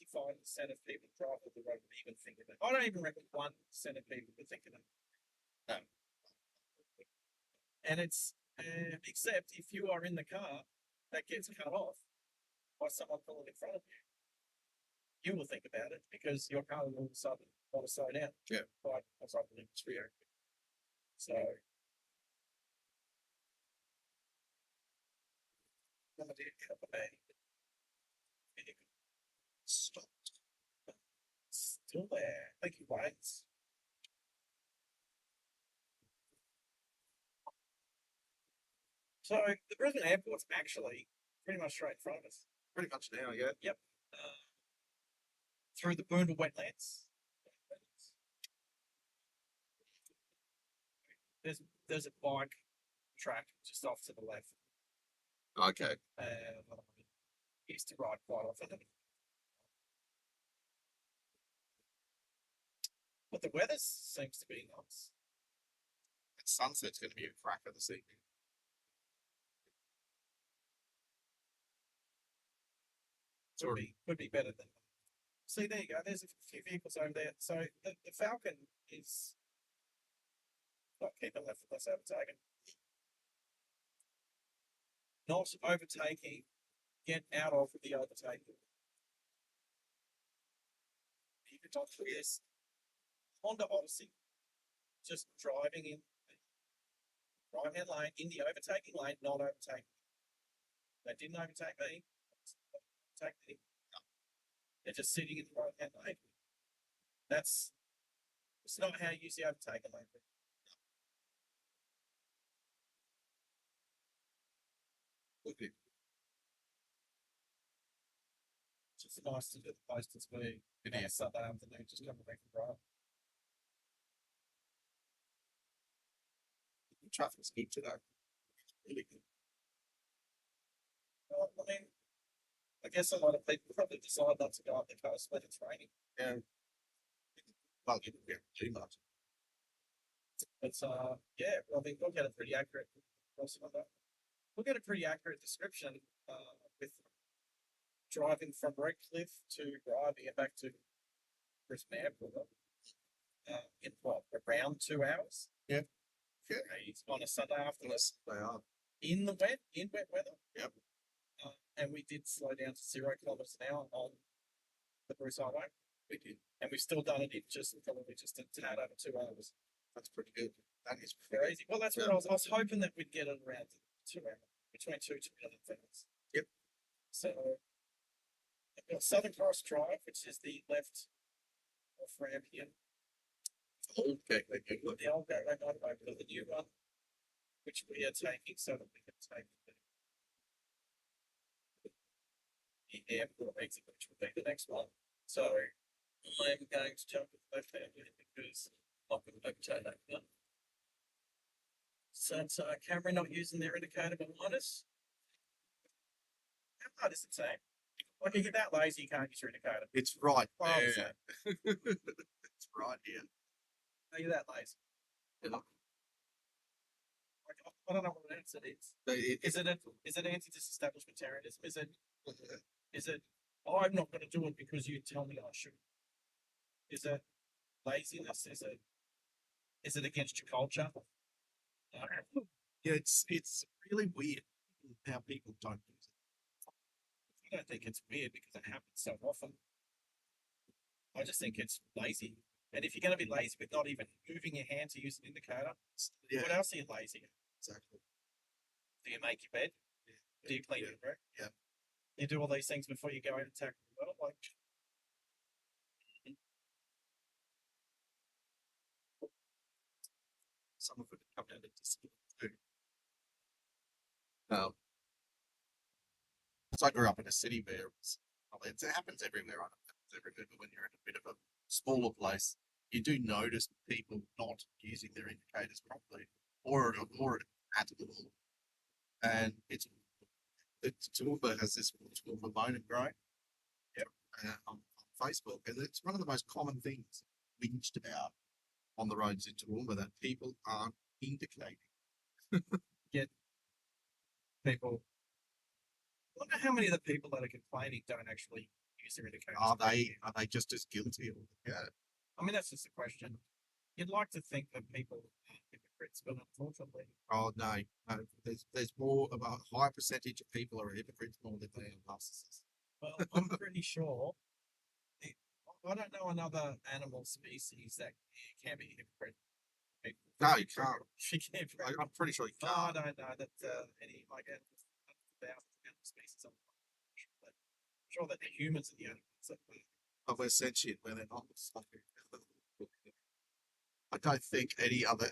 of people drive on the road would even think of it. I don't even reckon 1% of people would think of it. No. And it's except if you are in the car that gets cut off by someone pulling in front of you, you will think about it because your car will all of a sudden want to slow down. Yeah. By something that's rear. So. Stopped. Still there. Thank you, Waits. So the Brisbane Airport's actually pretty much straight in front of us. Pretty much now, yeah. Yep. Through the Boondall wetlands. There's a bike track just off to the left. Okay. Used to ride quite often. But the weather seems to be nice. And sunset's going to be a cracker this evening. Could be better than. See, there you go. There's a few vehicles over there. So the Falcon is not keeping left unless overtaken. Not overtaking. Get out of the overtaking. You can talk through this. Honda Odyssey, just driving in the right-hand lane, in the overtaking lane, not overtaking. They didn't overtake me. They're just sitting in the right-hand lane. It's not how you use the overtaking lane. Okay. It's just nice to do the posters be on a Sunday afternoon, just coming back from drive. The traffic's good today. It's really good. Well, I mean, I guess a lot of people probably decide not to go up the coast when it's raining. Yeah. Well, you didn't get too much. But yeah, well, I mean, we'll get a pretty accurate. We'll get a pretty accurate description with driving from Redcliffe to Bribie and back to Brisbane Airport in what, around 2 hours? Yeah. It's on a Sunday afternoon. Yes, they are. In wet weather. Yep. And we did slow down to 0 kilometers an hour on the Bruce Highway. We did. And we've still done it in probably just a tad over 2 hours. That's pretty good. That is Very easy. Well, that's what I was hoping that we'd get it around 2 hours, between 2 to 11 things. Yep. So I've got Southern Cross Drive, which is the left off ramp here. Okay. The old gateway motorway, but the new one, which we are taking so that we can take the airport exit, which will be the next one. So I'm going to jump with left hand because I'm not going to overtake that one. So it's Camry not using their indicator behind us. How hard is it saying? Like, if you're that lazy, you can't use your indicator. It's right Oh, there. so It's right here. are you that lazy? Yeah. Like, I don't know what an answer is. Is it anti-disestablishmentarianism? Is it I'm not going to do it because you tell me I should? Is it laziness? Is it against your culture? Yeah, it's really weird how people don't use it. I don't think it's weird because it happens so often. I just think it's lazy. And if you're going to be lazy with not even moving your hand to use an indicator, Yeah, what else are you lazy at? exactly. Do you make your bed? Yeah. Do you clean your room? Yeah. You do all these things before you go out and tackle the world? Like, Some of it come down to too. So I grew up in a city where it happens everywhere. I know it happens everywhere, but when you're in a bit of a smaller place, you do notice people not using their indicators properly, or at all. And Toowoomba has this Toowoomba Bone and Grow on Facebook, and it's one of the most common things whinged about on the roads in Toowoomba that people aren't indicating. People. I wonder how many of the people that are complaining don't actually use their indicators. Are they just as guilty? Yeah. I mean, that's just a question. You'd like to think that people are hypocrites, but unfortunately, Oh no. There's more of a high percentage of people are hypocrites more than they are narcissists. well, I'm pretty sure. I don't know another animal species that can be hypocrite. No, you can't. I'm pretty sure you I can't. don't know that any like thousands of animal species. I'm sure that the humans are the only ones that But we're sentient, where they're not. I don't think any other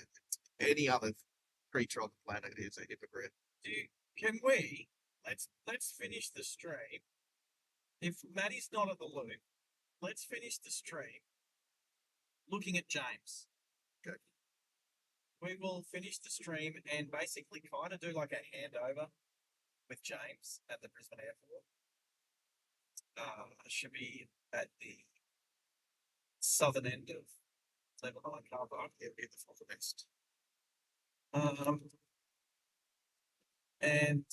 creature on the planet is a hypocrite. Can we let's finish the stream. If Maddie's not at the loop, let's finish the stream looking at James. Okay. We will finish the stream and basically kind of do like a handover with James at the Brisbane airport. Should be at the southern end of level 9 car park. It'll be at the front of the next. And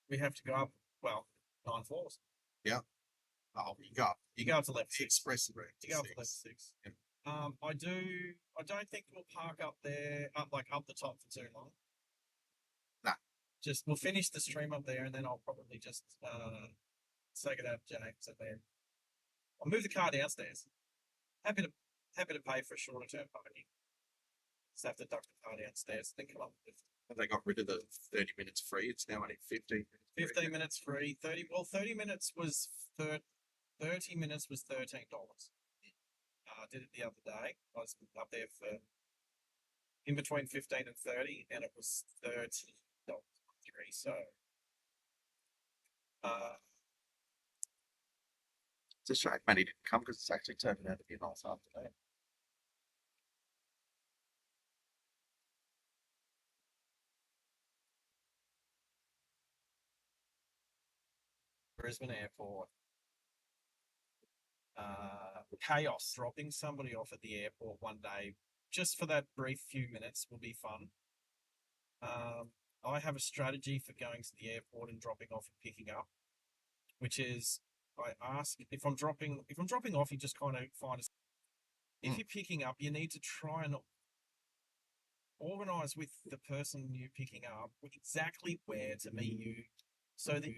we have to go up, 9 floors. Yeah. Oh, you go up to level 6. Express route. You go up to level 6. Yeah. I don't think we'll park up there, up the top for too long. Nah. We'll finish the stream up there, and then I'll probably just say good out to James, and then I'll move the car downstairs. Happy to pay for a shorter term parking. Just have to duck the car downstairs, then come up with. And they got rid of the 30 minutes free. It's now only 15 minutes. 15 minutes free. 30 minutes was 30 minutes was $13. I did it the other day. I was up there for in between 15 and 30, and it was $30. So it's a shame Manny didn't come because it's actually turned out to be a nice afternoon. Brisbane Airport. Chaos. Dropping somebody off at the airport one day just for that brief few minutes will be fun. I have a strategy for going to the airport and dropping off and picking up, which is I ask if I'm dropping off, you just kind of find a. If you're picking up, you need to try and organise with the person you're picking up exactly where to meet you, so that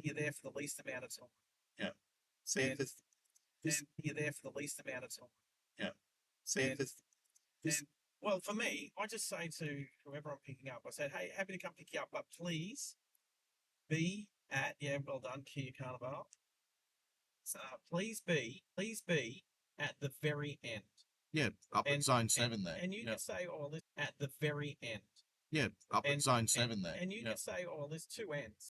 you're there for the least amount of time. Yeah. You're there for the least amount of time. Yeah. Well, for me, I just say to whoever I'm picking up, I said, hey, happy to come pick you up, but please be at, well done, Kia Carnival. Please be at the very end. Yeah, up at zone 7 there. And you can say, at the very end. Yeah, up at zone 7 there. And you can say, there's 2 ends.